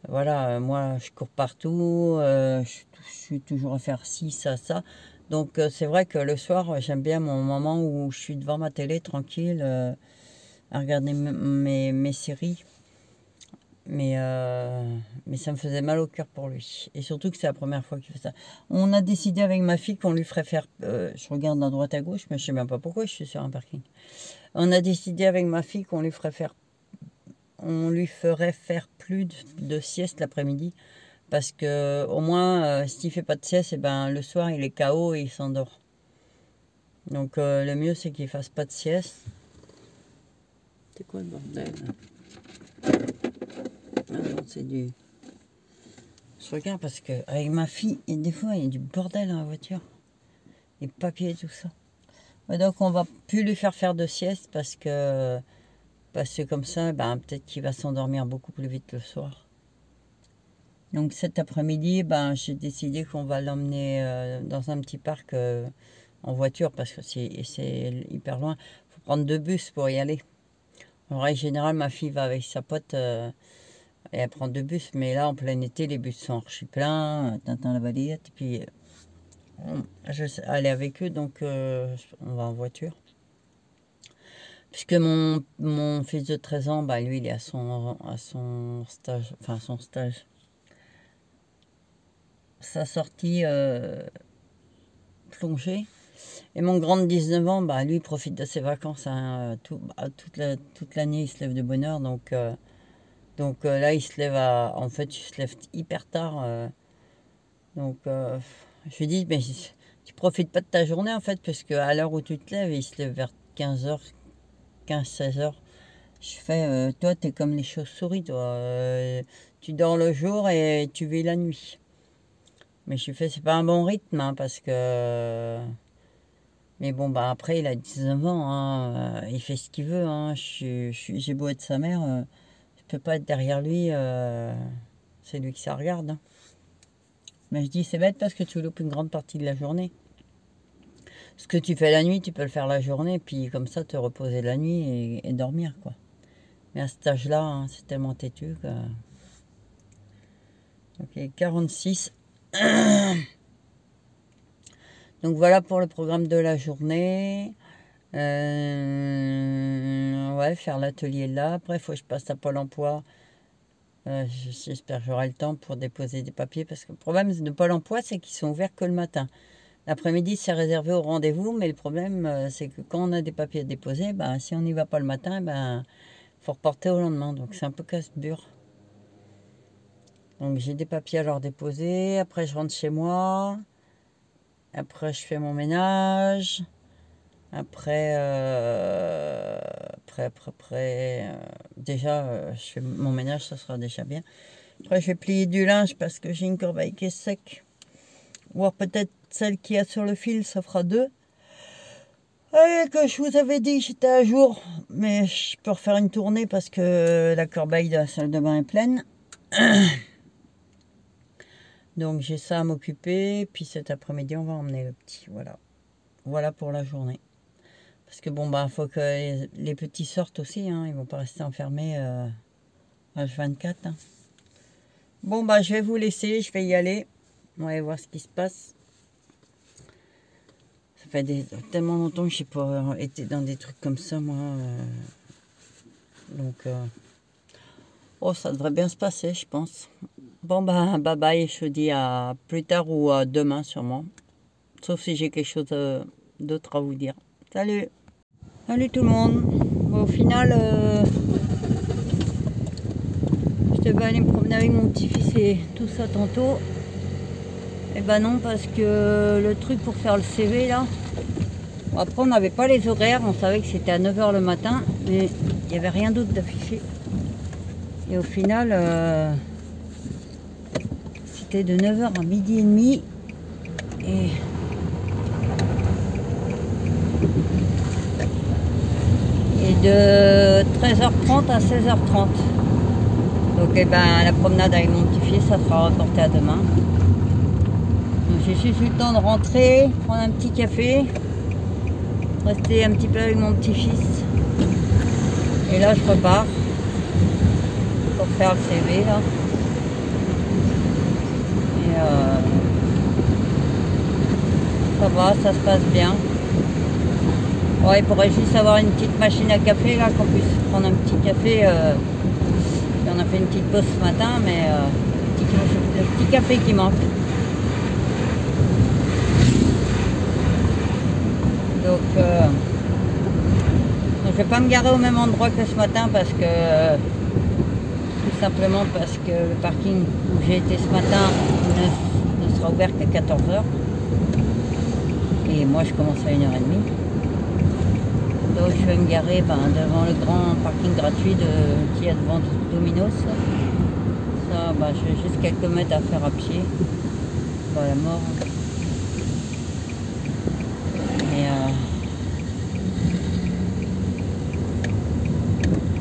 Voilà, moi, je cours partout, je suis toujours à faire ci, ça, ça. Donc, c'est vrai que le soir, j'aime bien mon moment où je suis devant ma télé, tranquille, à regarder mes séries. Mais ça me faisait mal au cœur pour lui. Et surtout que c'est la première fois qu'il fait ça. On a décidé avec ma fille qu'on lui ferait faire... je regarde à droite à gauche, mais je ne sais même pas pourquoi je suis sur un parking. On a décidé avec ma fille qu'on lui ferait faire... On lui ferait faire plus de sieste l'après-midi. Parce que au moins, s'il ne fait pas de sieste, et ben, le soir, il est KO et il s'endort. Donc le mieux, c'est qu'il ne fasse pas de sieste. C'est quoi le bordel? Ah non, c'est du... Je regarde parce que avec ma fille, et des fois, il y a du bordel dans la voiture. Les papiers et tout ça. Et donc, on va plus lui faire de sieste parce que comme ça, ben, peut-être qu'il va s'endormir beaucoup plus vite le soir. Donc cet après-midi, ben, j'ai décidé qu'on va l'emmener dans un petit parc en voiture parce que c'est hyper loin. Il faut prendre 2 bus pour y aller. En règle générale, ma fille va avec sa pote et elle prend 2 bus. Mais là, en plein été, les bus sont archi pleins. Tintin la balayette. Et puis, je sais aller avec eux, donc on va en voiture. Puisque mon fils de 13 ans, bah, lui, il est à son stage, enfin son stage. Sa sortie plongée. Et mon grand de 19 ans, bah, lui, il profite de ses vacances. Hein, toute l'année, il se lève de bonne heure. Donc là, il se lève en fait, il se lève hyper tard. Donc je lui dis, mais tu profites pas de ta journée, en fait, parce qu'à l'heure où tu te lèves, il se lève vers 15h, 15-16h. Je fais, toi, t'es comme les chauves-souris, toi. Tu dors le jour et tu vis la nuit. Mais je lui fais, c'est pas un bon rythme, hein, parce que... Mais bon, bah après, il a 19 ans, hein, il fait ce qu'il veut. Hein, j'ai beau être sa mère, je peux pas être derrière lui, c'est lui qui ça regarde. Hein. Mais je dis, c'est bête parce que tu loupes une grande partie de la journée. Ce que tu fais la nuit, tu peux le faire la journée, puis comme ça, te reposer la nuit et dormir, quoi. Mais à cet âge-là, hein, c'est tellement têtu que... Ok, 46. Donc voilà pour le programme de la journée. Ouais, faire l'atelier là. Après, il faut que je passe à Pôle emploi. J'espère que j'aurai le temps pour déposer des papiers. Parce que le problème de Pôle emploi, c'est qu'ils sont ouverts que le matin. L'après-midi, c'est réservé au rendez-vous. Mais le problème, c'est que quand on a des papiers à déposer, ben, si on n'y va pas le matin, ben, faut reporter au lendemain. Donc c'est un peu casse-bure. Donc j'ai des papiers à leur déposer. Après, je rentre chez moi. Après, je fais mon ménage. Après, déjà, je fais mon ménage, ça sera déjà bien. Après, je vais plier du linge parce que j'ai une corbeille qui est sec. Ou alors peut-être celle qui a sur le fil, ça fera 2. Et que je vous avais dit, j'étais à jour. Mais je peux refaire une tournée parce que la corbeille de la salle de bain est pleine. Donc j'ai ça à m'occuper. Puis cet après-midi, on va emmener le petit. Voilà. Voilà pour la journée. Parce que bon, bah, faut que les petits sortent aussi, hein. Ils vont pas rester enfermés H24. Hein. Bon, bah, je vais vous laisser, je vais y aller. On va aller voir ce qui se passe. Ça fait tellement longtemps que je n'ai pas été dans des trucs comme ça, moi. Donc, Oh, ça devrait bien se passer, je pense. Bon, ben, bye bye. Je te dis à plus tard ou à demain, sûrement. Sauf si j'ai quelque chose d'autre à vous dire. Salut! Salut tout le monde! Bon, au final, je devais aller me promener avec mon petit-fils et tout ça tantôt. Et ben non, parce que le truc pour faire le CV, là... Bon, après, on n'avait pas les horaires. On savait que c'était à 9 h le matin. Mais il n'y avait rien d'autre d'affiché. Et au final... c'était de 9 h à 12h30 et de 13h30 à 16h30. Donc eh ben, la promenade avec mon petit-fils, ça sera reporté à demain. Donc j'ai juste eu le temps de rentrer, prendre un petit café, rester un petit peu avec mon petit-fils. Et là je repars pour faire le CV là. Ça va, ça se passe bien. Ouais, il pourrait juste avoir une petite machine à café là, qu'on puisse prendre un petit café. On a fait une petite pause ce matin, mais le petit café qui manque. Donc je vais pas me garer au même endroit que ce matin parce que tout simplement parce que le parking où j'ai été ce matin ne sera ouvert qu'à 14 h. Et moi je commence à 1h30. Donc je vais me garer devant le grand parking gratuit qu'il y a devant Domino's. Ça, j'ai juste quelques mètres à faire à pied. Pas la mort. Et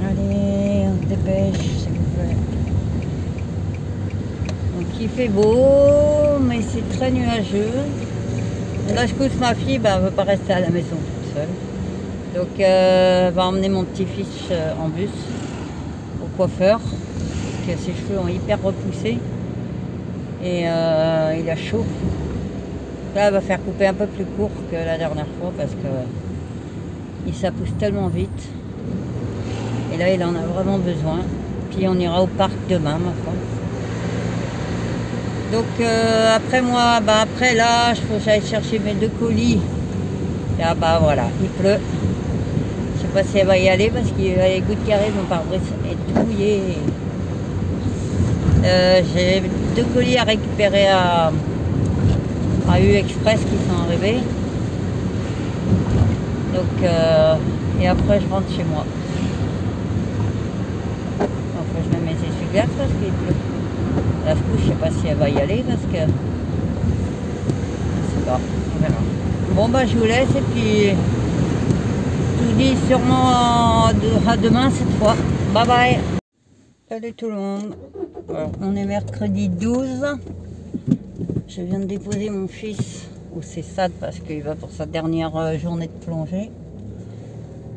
allez, on se dépêche, s'il vous plaît. Donc il fait beau, mais c'est très nuageux. Là je pousse ma fille, elle ne veut pas rester à la maison toute seule. Donc va emmener mon petit-fils en bus au coiffeur, parce que ses cheveux ont hyper repoussé et il a chaud. Là elle va faire couper un peu plus court que la dernière fois parce que ça pousse tellement vite. Et là il en a vraiment besoin. Puis on ira au parc demain, ma foi. Donc après moi, après là, il faut que j'aille chercher mes 2 colis. Et voilà, il pleut. Je sais pas si elle va y aller parce qu'il y a les gouttes qui arrivent, mon pare-brise est mouillé. J'ai 2 colis à récupérer à U Express qui sont arrivés. Donc et après je rentre chez moi. Après je mets mes essuie-glaces parce qu'il pleut. La couche, je sais pas si elle va y aller parce que je sais pas, on verra. Bon je vous laisse et puis je vous dis sûrement à demain cette fois. Bye bye. Salut tout le monde. Alors, on est mercredi 12. Je viens de déposer mon fils au CESAD parce qu'il va pour sa dernière journée de plongée.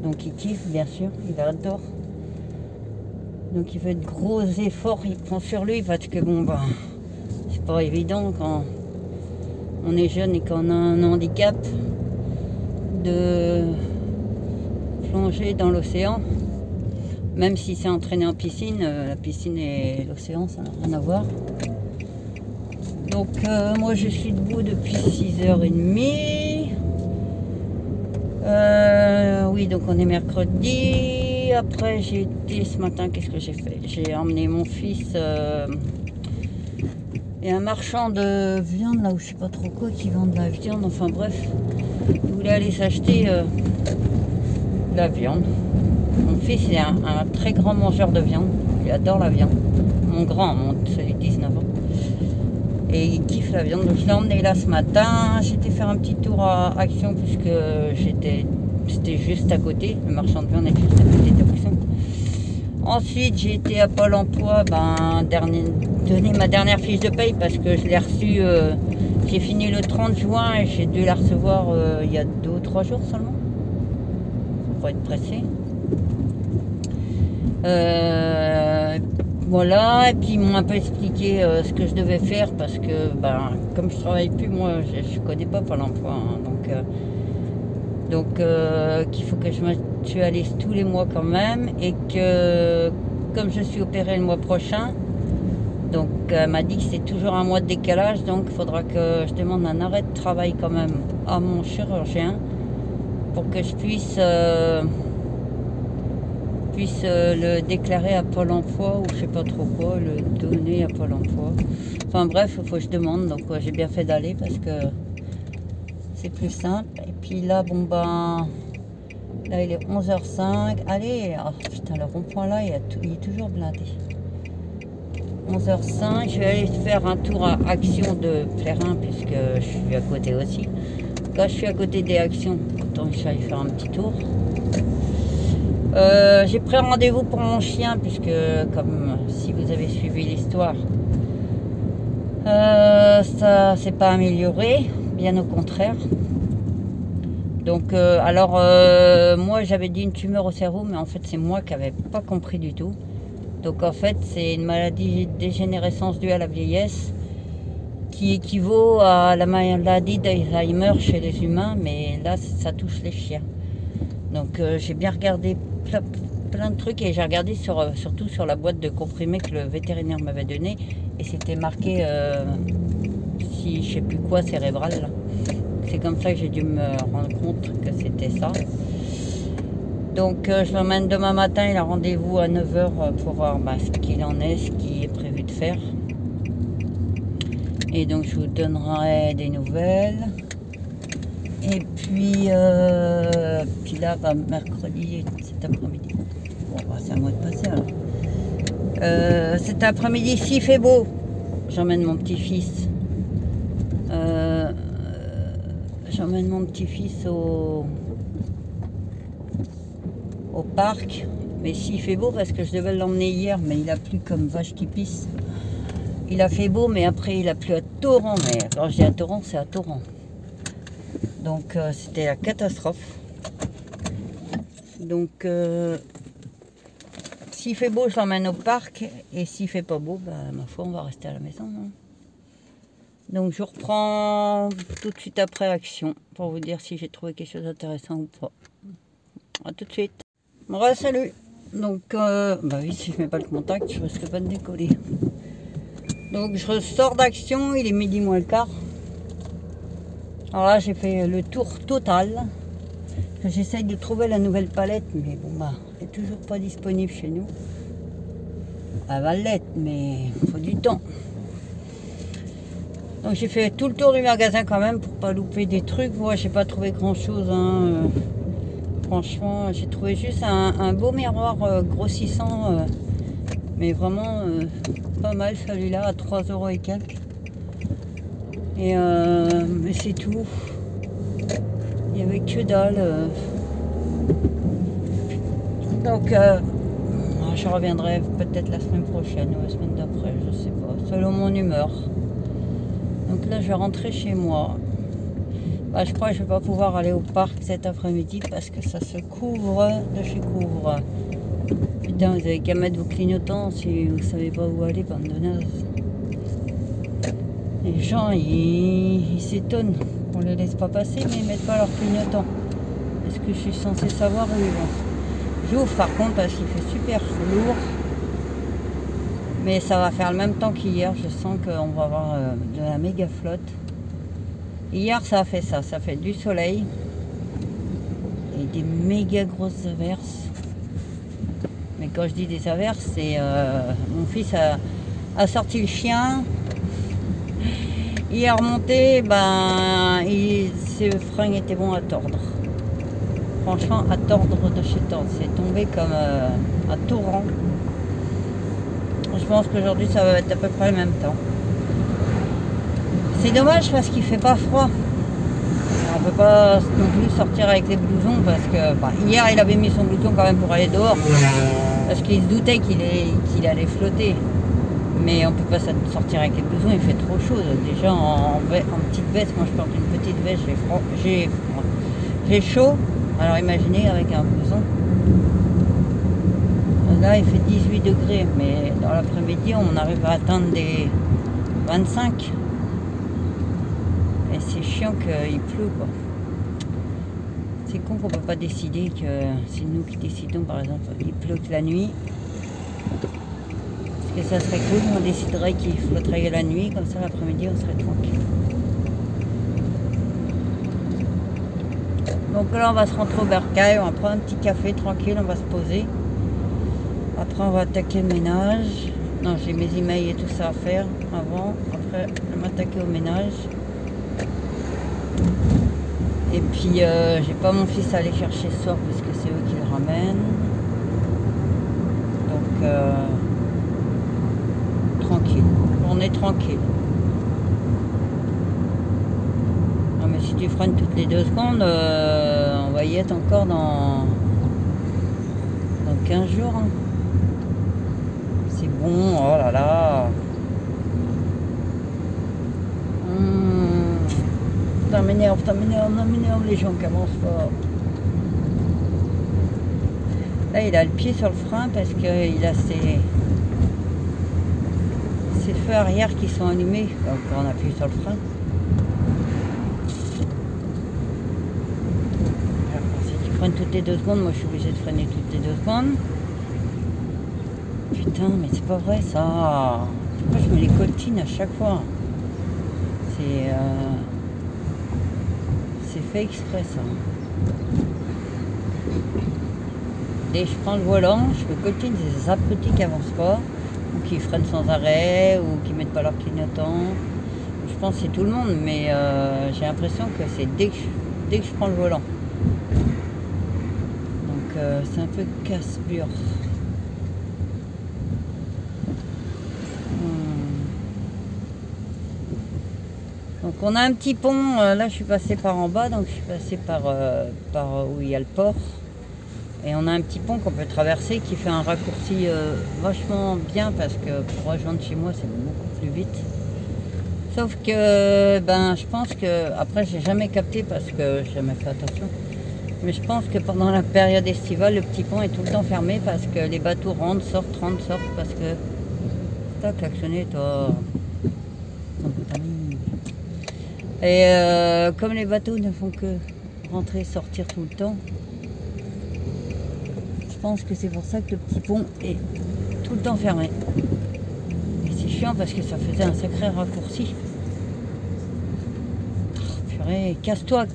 Donc il kiffe bien sûr, il adore. Donc il fait de gros efforts, il prend sur lui parce que c'est pas évident quand on est jeune et qu'on a un handicap de plonger dans l'océan. Même si c'est entraîné en piscine, la piscine et l'océan ça n'a rien à voir. Donc moi je suis debout depuis 6h30. Oui, donc on est mercredi. Après j'ai été ce matin, qu'est-ce que j'ai fait? J'ai emmené mon fils et un marchand de viande là où je sais pas trop quoi qui vend de la viande, enfin bref, il voulait aller s'acheter de la viande. Mon fils est un très grand mangeur de viande, il adore la viande. Mon grand, celui de 19 ans. Et il kiffe la viande, donc je l'ai emmené là ce matin. J'étais faire un petit tour à Action puisque c'était juste à côté, le marchand de viande est juste à côté d'Action. Ensuite j'ai été à Pôle emploi, donner ma dernière fiche de paye parce que je l'ai reçue, j'ai fini le 30 juin et j'ai dû la recevoir il y a 2 ou 3 jours seulement. Faut être pressé. Voilà, et puis ils m'ont un peu expliqué ce que je devais faire parce que comme je travaille plus, moi je connais pas Pôle emploi, hein, donc qu'il faut que je m'actualise tous les mois quand même et que comme je suis opérée le mois prochain, donc elle m'a dit que c'est toujours un mois de décalage, donc il faudra que je demande un arrêt de travail quand même à mon chirurgien pour que je puisse le déclarer à Pôle emploi ou je sais pas trop quoi, le donner à Pôle emploi. Enfin bref, il faut que je demande, donc j'ai bien fait d'aller parce que c'est plus simple. Et puis là, bon ben, là il est 11h05. Allez, oh, putain, le rond-point là, il est toujours blindé. 11h05, je vais aller faire un tour à Action de Plérin puisque je suis à côté aussi. Quand je suis à côté des Actions, autant que j'aille faire un petit tour. J'ai pris rendez-vous pour mon chien puisque, comme si vous avez suivi l'histoire, ça s'est pas amélioré, bien au contraire. Donc, moi j'avais dit une tumeur au cerveau, mais en fait c'est moi qui n'avais pas compris du tout. Donc en fait c'est une maladie de dégénérescence due à la vieillesse qui équivaut à la maladie d'Alzheimer chez les humains, mais là ça touche les chiens. Donc j'ai bien regardé plein de trucs et j'ai regardé surtout sur la boîte de comprimés que le vétérinaire m'avait donné et c'était marqué si je sais plus quoi cérébral là. C'est comme ça que j'ai dû me rendre compte que c'était ça. Donc je l'emmène demain matin, il a rendez-vous à 9h pour voir ce qu'il en est, ce qui est prévu de faire. Et donc je vous donnerai des nouvelles. Et puis là, mercredi, cet après-midi. Bon, c'est à moi de passer alors. Cet après-midi, s'il fait beau, j'emmène mon petit-fils. J'emmène mon petit-fils au parc, mais s'il fait beau, parce que je devais l'emmener hier, mais il a plu comme vache qui pisse. Il a fait beau, mais après il a plu à torrent. Mais quand je dis à torrent, c'est à torrent. Donc c'était la catastrophe. Donc s'il fait beau, je l'emmène au parc, et s'il fait pas beau, ma foi, on va rester à la maison. Hein. Donc je reprends tout de suite après Action pour vous dire si j'ai trouvé quelque chose d'intéressant ou pas. A tout de suite. Ouais, salut. Donc, oui, si je mets pas le contact, je risque pas de décoller. Donc, je ressors d'Action, il est midi moins le quart. Alors là, j'ai fait le tour total. J'essaye de trouver la nouvelle palette, mais bon, elle est toujours pas disponible chez nous. Elle va l'être, mais il faut du temps. Donc, j'ai fait tout le tour du magasin quand même pour pas louper des trucs. Moi, j'ai pas trouvé grand chose, hein. Franchement, j'ai trouvé juste un beau miroir grossissant, mais vraiment pas mal celui-là, à 3 € et quelques. Et mais c'est tout. Il n'y avait que dalle. Donc, je reviendrai peut-être la semaine prochaine ou la semaine d'après, je sais pas, selon mon humeur. Donc là, je vais rentrer chez moi. Je crois que je ne vais pas pouvoir aller au parc cet après-midi parce que ça se couvre de chez couvre. Putain, vous avez qu'à mettre vos clignotants si vous ne savez pas où aller, bande de nazes. Les gens, ils s'étonnent qu'on ne les laisse pas passer, mais ils ne mettent pas leurs clignotants. Est-ce que je suis censée savoir où ils vont? J'ouvre par contre parce qu'il fait super lourd. Mais ça va faire le même temps qu'hier. Je sens qu'on va avoir de la méga flotte. Hier, ça a fait ça. Ça fait du soleil et des méga grosses averses. Mais quand je dis des averses, c'est mon fils a sorti le chien. Il est remonté, ses fringues étaient bons à tordre. Franchement, à tordre de chez tordre. C'est tombé comme un torrent. Je pense qu'aujourd'hui, ça va être à peu près le même temps. C'est dommage parce qu'il fait pas froid. On ne peut pas non plus sortir avec les blousons parce que hier, il avait mis son blouson quand même pour aller dehors. Parce qu'il se doutait qu'il allait flotter. Mais on ne peut pas sortir avec les blousons, il fait trop chaud. Déjà en petite veste, moi je porte une petite veste, j'ai chaud. Alors imaginez avec un blouson. Là il fait 18 degrés, mais dans l'après-midi on arrive à atteindre des 25. Et c'est chiant qu'il pleut quoi. C'est con qu'on ne peut pas décider que c'est nous qui décidons, par exemple, il pleut que la nuit. Parce que ça serait cool, on déciderait qu'il faut travailler la nuit, comme ça l'après-midi on serait tranquille. Donc là on va se rentrer au bercail, on va prendre un petit café tranquille, on va se poser. Après on va attaquer le ménage. Non, j'ai mes emails et tout ça à faire avant. Après je vais m'attaquer au ménage. Et puis j'ai pas mon fils à aller chercher ce soir parce que c'est eux qui le ramènent. Donc tranquille, on est tranquille. Non mais si tu freines toutes les 2 secondes, on va y être encore dans 15 jours. Hein. C'est bon, oh là là. Ça m'énerve, les gens qui avancent pas. Là, il a le pied sur le frein parce qu'il a ses feux arrière qui sont allumés. Donc, on appuie sur le frein. Alors, si tu freines toutes les 2 secondes, moi je suis obligée de freiner toutes les 2 secondes. Putain, mais c'est pas vrai ça. Pourquoi je mets les coltines à chaque fois? C'est fait exprès ça. Dès que je prends le volant, je me coltine des abrutis qui avancent pas, ou qui freinent sans arrêt, ou qui mettent pas leur clignotant. Je pense que c'est tout le monde, mais j'ai l'impression que c'est dès que je prends le volant. Donc c'est un peu casse-bure. Donc on a un petit pont, là je suis passée par en bas, donc je suis passée par où il y a le port. Et on a un petit pont qu'on peut traverser qui fait un raccourci vachement bien parce que pour rejoindre chez moi c'est beaucoup plus vite. Sauf que je pense que, après j'ai jamais capté parce que j'ai jamais fait attention, mais je pense que pendant la période estivale le petit pont est tout le temps fermé parce que les bateaux rentrent, sortent parce que... T'as klaxonné toi. Et comme les bateaux ne font que rentrer, sortir tout le temps, je pense que c'est pour ça que le petit pont est tout le temps fermé. Et c'est chiant parce que ça faisait un sacré raccourci. Oh, purée, casse-toi,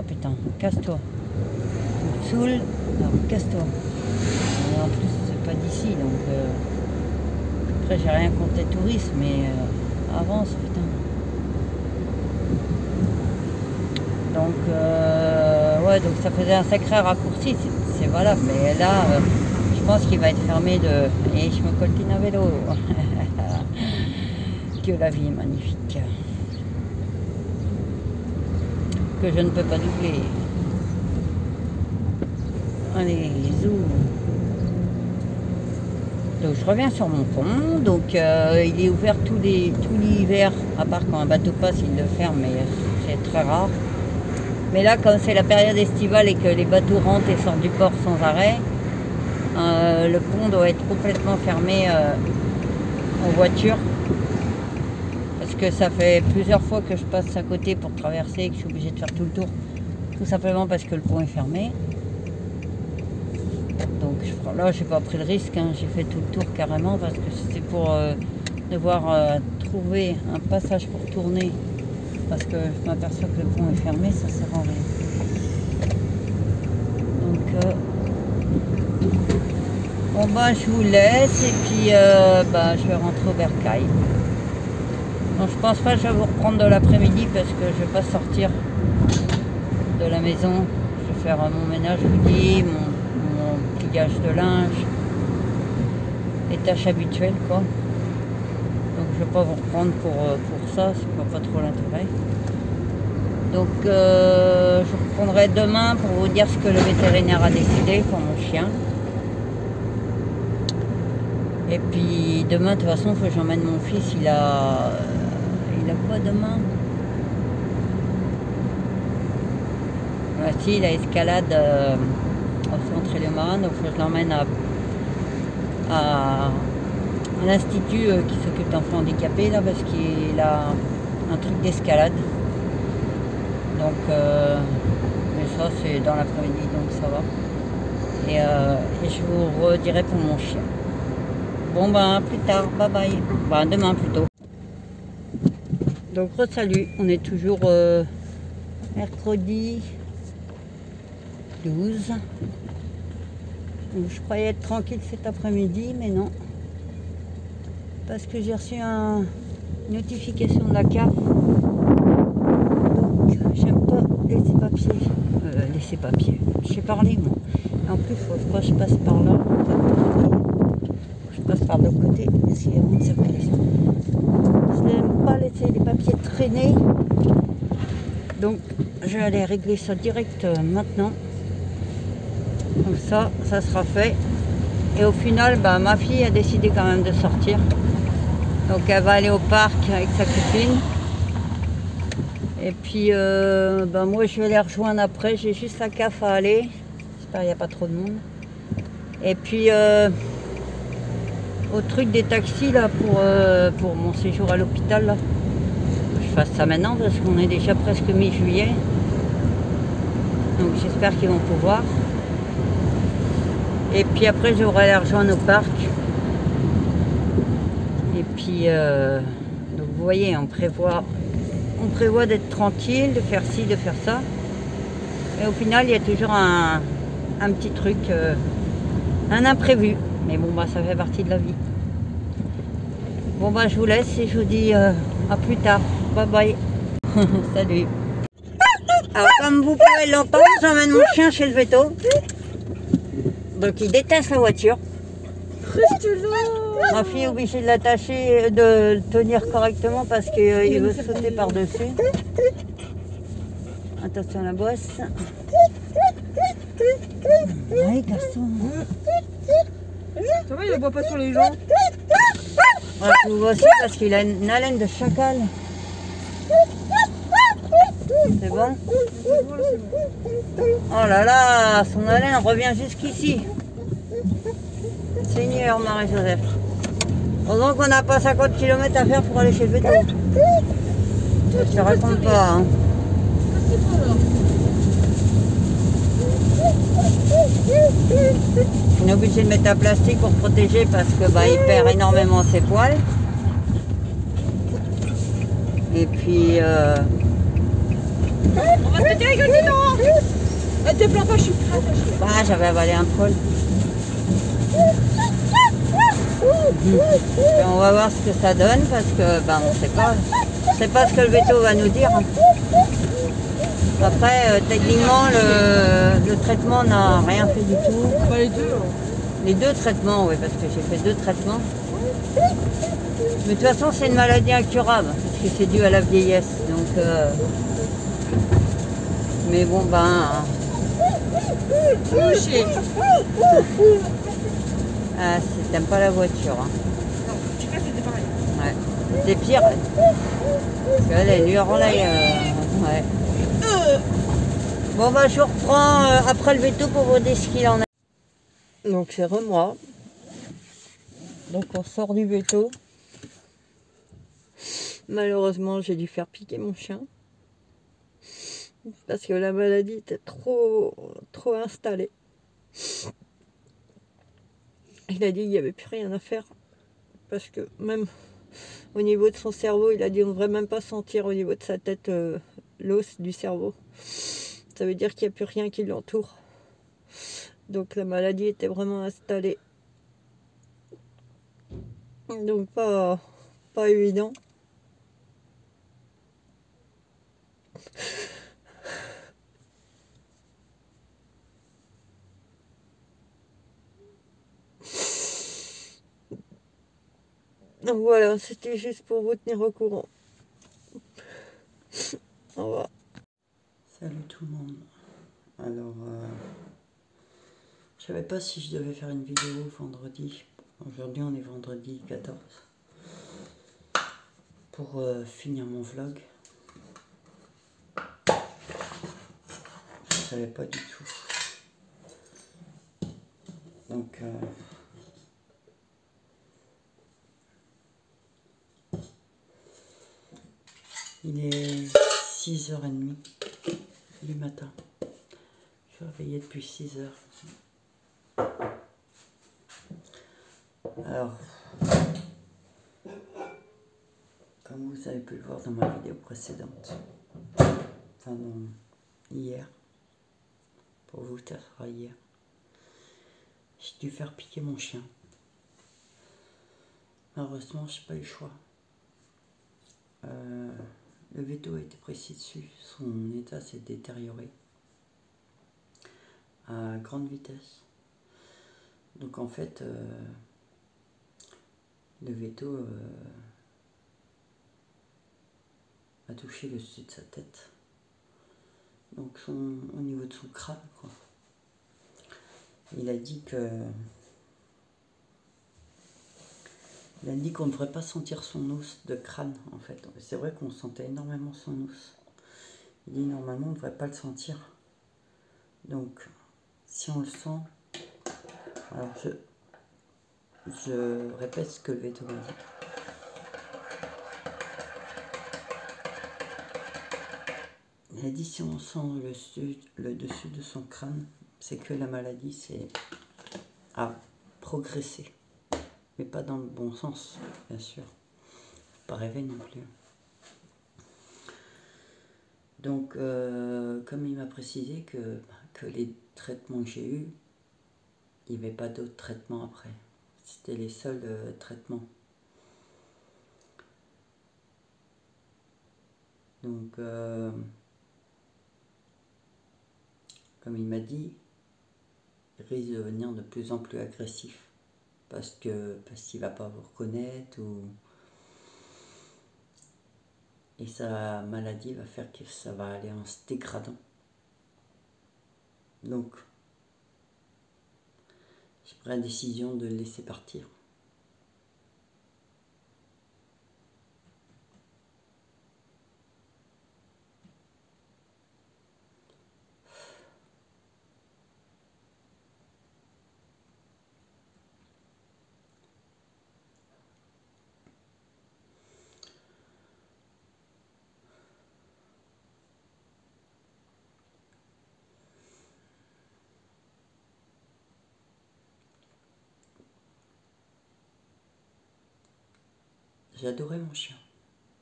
putain, casse-toi. Tu me saoules, alors casse-toi. Et en plus, c'est pas d'ici, donc... Après, j'ai rien contre les touristes, mais avance, putain. Donc, ouais, donc ça faisait un sacré raccourci, c'est valable. Mais là, je pense qu'il va être fermé de... Et je me coltine à vélo. Que la vie est magnifique. Que je ne peux pas doubler. Allez, zoom. Donc je reviens sur mon pont, donc il est ouvert tout l'hiver, à part quand un bateau passe, il le ferme, mais c'est très rare. Mais là, comme c'est la période estivale et que les bateaux rentrent et sortent du port sans arrêt, le pont doit être complètement fermé en voiture. Parce que ça fait plusieurs fois que je passe à côté pour traverser et que je suis obligée de faire tout le tour. Tout simplement parce que le pont est fermé. Donc là, j'ai pas pris le risque, hein. J'ai fait tout le tour carrément parce que c'était pour devoir trouver un passage pour tourner. Parce que je m'aperçois que le pont est fermé, ça sert à rien. Donc, bon je vous laisse et puis je vais rentrer au bercail. Donc je pense pas que je vais vous reprendre de l'après-midi parce que je vais pas sortir de la maison. Je vais faire mon ménage, je vous dis, mon pliage de linge, les tâches habituelles quoi. Donc je ne vais pas vous reprendre pour ça, c'est pas trop l'intérêt. Donc je reprendrai demain pour vous dire ce que le vétérinaire a décidé pour mon chien. Et puis demain de toute façon il faut que j'emmène mon fils, il a quoi demain? Voici la escalade au centre Léman, donc il faut que je l'emmène à l'institut qui s'occupe d'enfants handicapés là parce qu'il a un truc d'escalade. Donc mais ça c'est dans l'après-midi donc ça va. Et je vous redirai pour mon chien. Bon ben, à plus tard, bye bye. Bah, demain plutôt. Donc, re-salut, on est toujours mercredi 12. Donc, je croyais être tranquille cet après-midi, mais non. Parce que j'ai reçu une notification de la CAF. Donc, j'aime pas laisser papier. Je sais parler, moi. Et en plus, il faut que je passe par là. Je passe par l'autre côté, s'il y a une circulation. Je n'aime pas laisser les papiers traîner. Donc, je vais aller régler ça direct maintenant. Comme ça sera fait. Et au final, bah, ma fille a décidé quand même de sortir. Donc, elle va aller au parc avec sa copine. Et puis, bah, moi, je vais les rejoindre après. J'ai juste la CAF à aller. J'espère qu'il n'y a pas trop de monde. Et puis, au truc des taxis, là, pour mon séjour à l'hôpital, là. Je fasse ça maintenant parce qu'on est déjà presque mi-juillet. Donc, j'espère qu'ils vont pouvoir. Et puis après, j'aurai les rejoindre au parc. Et puis, donc vous voyez, on prévoit d'être tranquille, de faire ci, de faire ça. Et au final, il y a toujours un petit truc, un imprévu. Mais bon, bah, ça fait partie de la vie. Bon, bah, je vous laisse et je vous dis à plus tard. Bye bye. Salut. Alors, comme vous pouvez l'entendre, j'emmène mon chien chez le veto. Donc, il déteste la voiture. Ma fille est obligée de l'attacher, de le tenir correctement parce qu'il veut sauter par-dessus. Attention à la bosse. Oui, garçon. Ça va, il ne boit pas sur les gens. Ouais, je vous vois aussi parce qu'il a une haleine de chacal. C'est bon? Oh là là, son haleine revient jusqu'ici. Seigneur Marie-Joseph. Heureusement qu'on n'a pas 50 km à faire pour aller chez le veto. Je te raconte pas. Hein. On est obligé de mettre un plastique pour protéger parce que bah, il perd énormément ses poils. Et puis On va se péter la gueule dedans. Te plains pas, je suis prête. Bah, j'avais avalé un poil. Et on va voir ce que ça donne parce que bah, on sait pas ce que le veto va nous dire. Après, techniquement, le traitement n'a rien fait du tout. Bah, les deux. Les deux traitements, oui, parce que j'ai fait 2 traitements. Mais de toute façon, c'est une maladie incurable, parce que c'est dû à la vieillesse. Donc, mais bon, ben... Ah, t'aimes pas la voiture. Hein. Non, tu vois, c'était pareil. Ouais. C'est pire. Parce qu'elle, elle hurle là. Ouais. Bon, bah, je reprends après le veto pour vous dire ce qu'il en est. Donc, c'est moi. Donc, on sort du veto. Malheureusement, j'ai dû faire piquer mon chien. Parce que la maladie était trop installée. Il a dit qu'il n'y avait plus rien à faire. Parce que même au niveau de son cerveau, il a dit on ne devrait même pas sentir au niveau de sa tête l'os du cerveau. Ça veut dire qu'il n'y a plus rien qui l'entoure. Donc la maladie était vraiment installée. Donc pas évident. Donc voilà, c'était juste pour vous tenir au courant. Au revoir. Salut tout le monde. Alors, je savais pas si je devais faire une vidéo vendredi. Aujourd'hui, on est vendredi 14. Pour finir mon vlog. Je savais pas du tout. Donc, il est 6h30 du matin. Je suis réveillée depuis 6h. Alors, Comme vous avez pu le voir dans ma vidéo précédente, enfin hier, pour vous ça sera hier, j'ai dû faire piquer mon chien. Malheureusement, je n'ai pas eu le choix. Le veto a été précis dessus, son état s'est détérioré à grande vitesse. Donc en fait, le veto a touché le dessus de sa tête, donc au niveau de son crâne, quoi. Il a dit qu'on ne devrait pas sentir son os de crâne, en fait. C'est vrai qu'on sentait énormément son os. Il dit normalement on ne devrait pas le sentir. Donc si on le sent, alors je répète ce que le veto m'a dit. Il a dit si on sent le dessus de son crâne, c'est que la maladie a progressé. Mais pas dans le bon sens, bien sûr. Pas rêver non plus. Donc, comme il m'a précisé que les traitements que j'ai eus, il n'y avait pas d'autres traitements après. C'était les seuls traitements. Donc, comme il m'a dit, il risque de devenir de plus en plus agressif. Parce qu'il ne va pas vous reconnaître et sa maladie va faire que ça va aller en se dégradant. Donc, j'ai pris la décision de le laisser partir. J'adorais mon chien,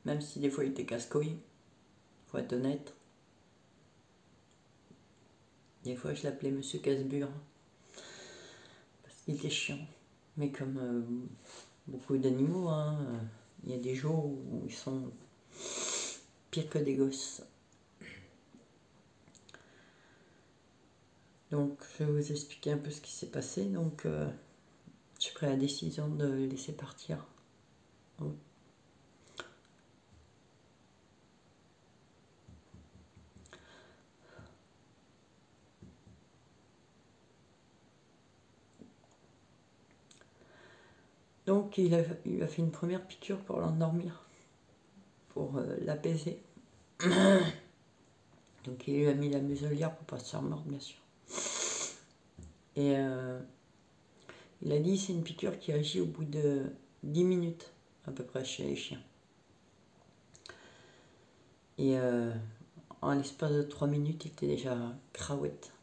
même si des fois il était casse-couille, faut être honnête. Des fois je l'appelais Monsieur Casse-Bure, parce qu'il était chiant. Mais comme beaucoup d'animaux, hein, il y a des jours où ils sont pires que des gosses. Donc je vais vous expliquer un peu ce qui s'est passé. Donc j'ai pris la décision de le laisser partir. Donc il a fait une première piqûre pour l'endormir, pour l'apaiser. Donc il lui a mis la muselière pour pas se faire mordre, bien sûr. Et il a dit c'est une piqûre qui agit au bout de 10 minutes à peu près chez les chiens. Et en l'espace de 3 minutes, il était déjà craouette.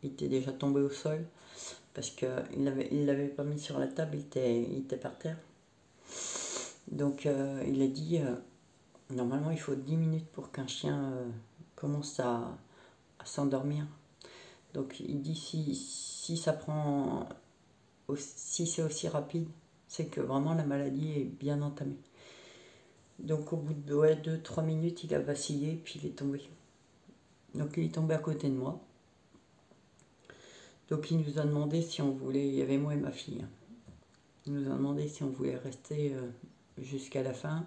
Il était déjà tombé au sol parce qu'il l'avait pas mis sur la table, il était par terre. Donc il a dit normalement il faut 10 minutes pour qu'un chien commence à s'endormir. Donc il dit si ça prend, si c'est aussi rapide, c'est que vraiment la maladie est bien entamée. Donc au bout de 2-3 minutes, il a vacillé puis il est tombé. Donc il est tombé à côté de moi. Donc il nous a demandé si on voulait, il y avait moi et ma fille. Il nous a demandé si on voulait rester jusqu'à la fin,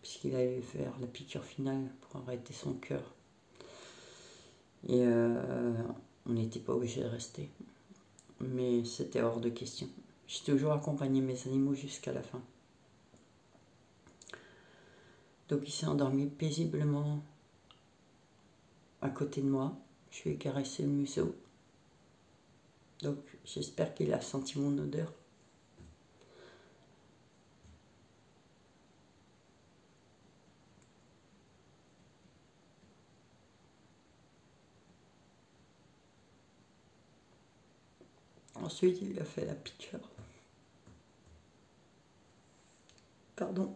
puisqu'il allait faire la piqûre finale pour arrêter son cœur. Et on n'était pas obligé de rester. Mais c'était hors de question. J'ai toujours accompagné mes animaux jusqu'à la fin. Donc il s'est endormi paisiblement à côté de moi. Je lui ai caressé le museau. Donc j'espère qu'il a senti mon odeur. Ensuite, il lui a fait la piqûre. Pardon.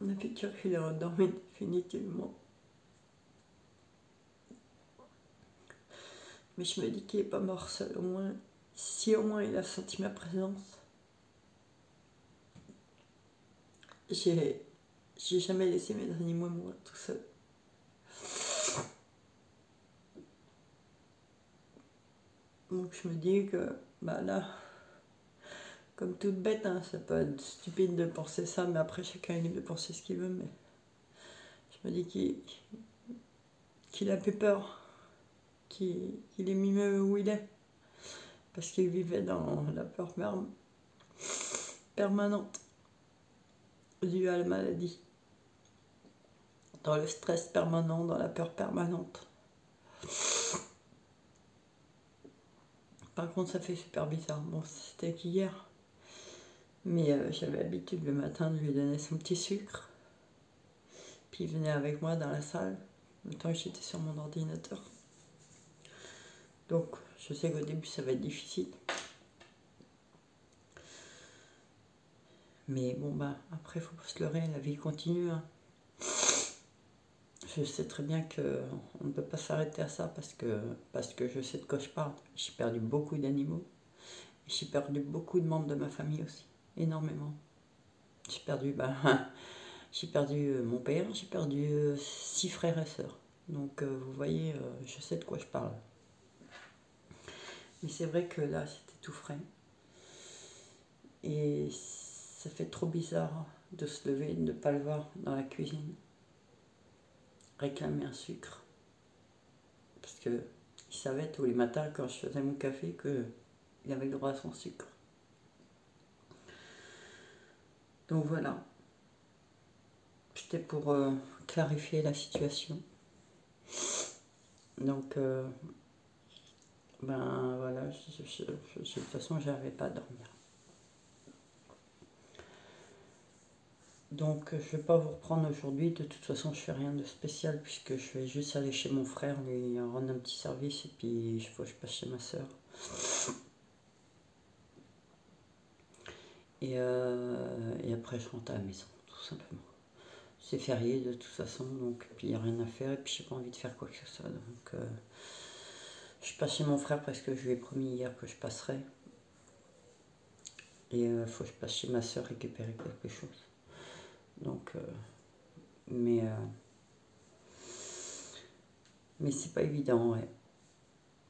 On a fait dire qu'il a endormi définitivement. Mais je me dis qu'il n'est pas mort seul, au moins. Si au moins il a senti ma présence. J'ai jamais laissé mes animaux mourir tout seul. Donc je me dis que, bah là, comme toute bête, hein, ça peut être stupide de penser ça, mais après chacun est libre de penser ce qu'il veut, mais je me dis qu'il a plus peur, qu'il est mieux où il est, parce qu'il vivait dans la peur permanente due à la maladie, dans le stress permanent, dans la peur permanente. Par contre, ça fait super bizarre. Bon, c'était qu'hier, mais j'avais l'habitude le matin de lui donner son petit sucre. Puis il venait avec moi dans la salle, le temps que j'étais sur mon ordinateur. Donc, je sais qu'au début, ça va être difficile. Mais bon, bah, après, il faut pas se leurrer, la vie continue. Hein. Je sais très bien qu'on ne peut pas s'arrêter à ça parce que je sais de quoi je parle. J'ai perdu beaucoup d'animaux. J'ai perdu beaucoup de membres de ma famille aussi, énormément. J'ai perdu, j'ai perdu mon père, j'ai perdu 6 frères et sœurs. Donc vous voyez, je sais de quoi je parle. Mais c'est vrai que là, c'était tout frais. Et ça fait trop bizarre de se lever et de ne pas le voir dans la cuisine. Réclamer un sucre. Parce qu'il savait tous les matins quand je faisais mon café qu'il avait le droit à son sucre. Donc voilà. C'était pour clarifier la situation. Donc, voilà, de toute façon, je n'arrivais pas à dormir. Donc, je ne vais pas vous reprendre aujourd'hui. De toute façon, je ne fais rien de spécial puisque je vais juste aller chez mon frère, lui rendre un petit service et puis il faut que je passe chez ma soeur. Et après, je rentre à la maison, tout simplement. C'est férié de toute façon, donc puis il n'y a rien à faire et puis j'ai pas envie de faire quoi que ce soit. Donc, je passe chez mon frère parce que je lui ai promis hier que je passerais. Et il faut que je passe chez ma soeur récupérer quelque chose. Donc, mais c'est pas évident, ouais.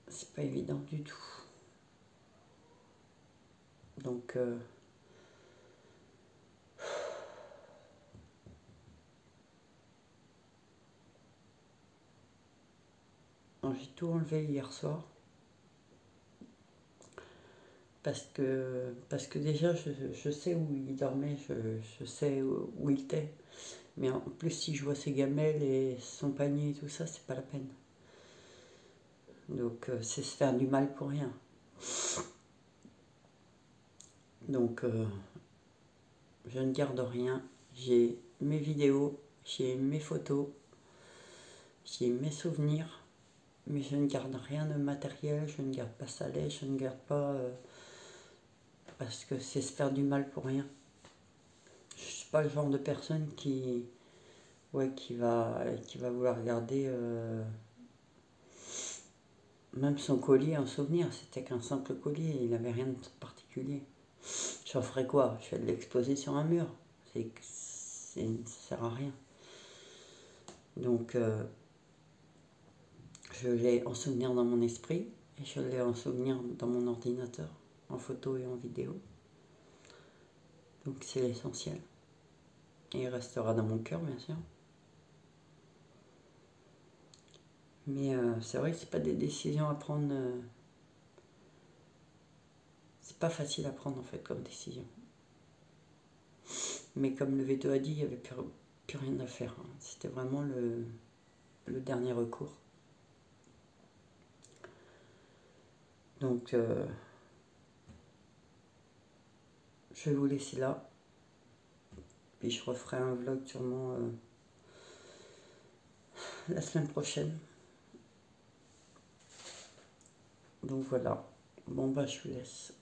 C'est pas évident du tout. Donc, j'ai tout enlevé hier soir. Parce que déjà, je sais où il dormait, je sais où il était. Mais en plus, si je vois ses gamelles et son panier et tout ça, c'est pas la peine. Donc, c'est se faire du mal pour rien. Donc, je ne garde rien. J'ai mes vidéos, j'ai mes photos, j'ai mes souvenirs, mais je ne garde rien de matériel, je ne garde pas ça lait, je ne garde pas... parce que c'est se faire du mal pour rien. Je ne suis pas le genre de personne qui va vouloir garder même son collier en souvenir. C'était qu'un simple collier, il n'avait rien de particulier. J'en ferais quoi? Je vais l'exposer sur un mur. Ça sert à rien. Donc, je l'ai en souvenir dans mon esprit et je l'ai en souvenir dans mon ordinateur, en photo et en vidéo. Donc, c'est l'essentiel. Et il restera dans mon cœur, bien sûr. Mais c'est vrai que c'est pas des décisions à prendre. C'est pas facile à prendre en fait comme décision. Mais comme le veto a dit, il n'y avait plus rien à faire. Hein. C'était vraiment le dernier recours. Donc, je vais vous laisser là. Puis je referai un vlog sûrement la semaine prochaine. Donc voilà. Bon bah je vous laisse.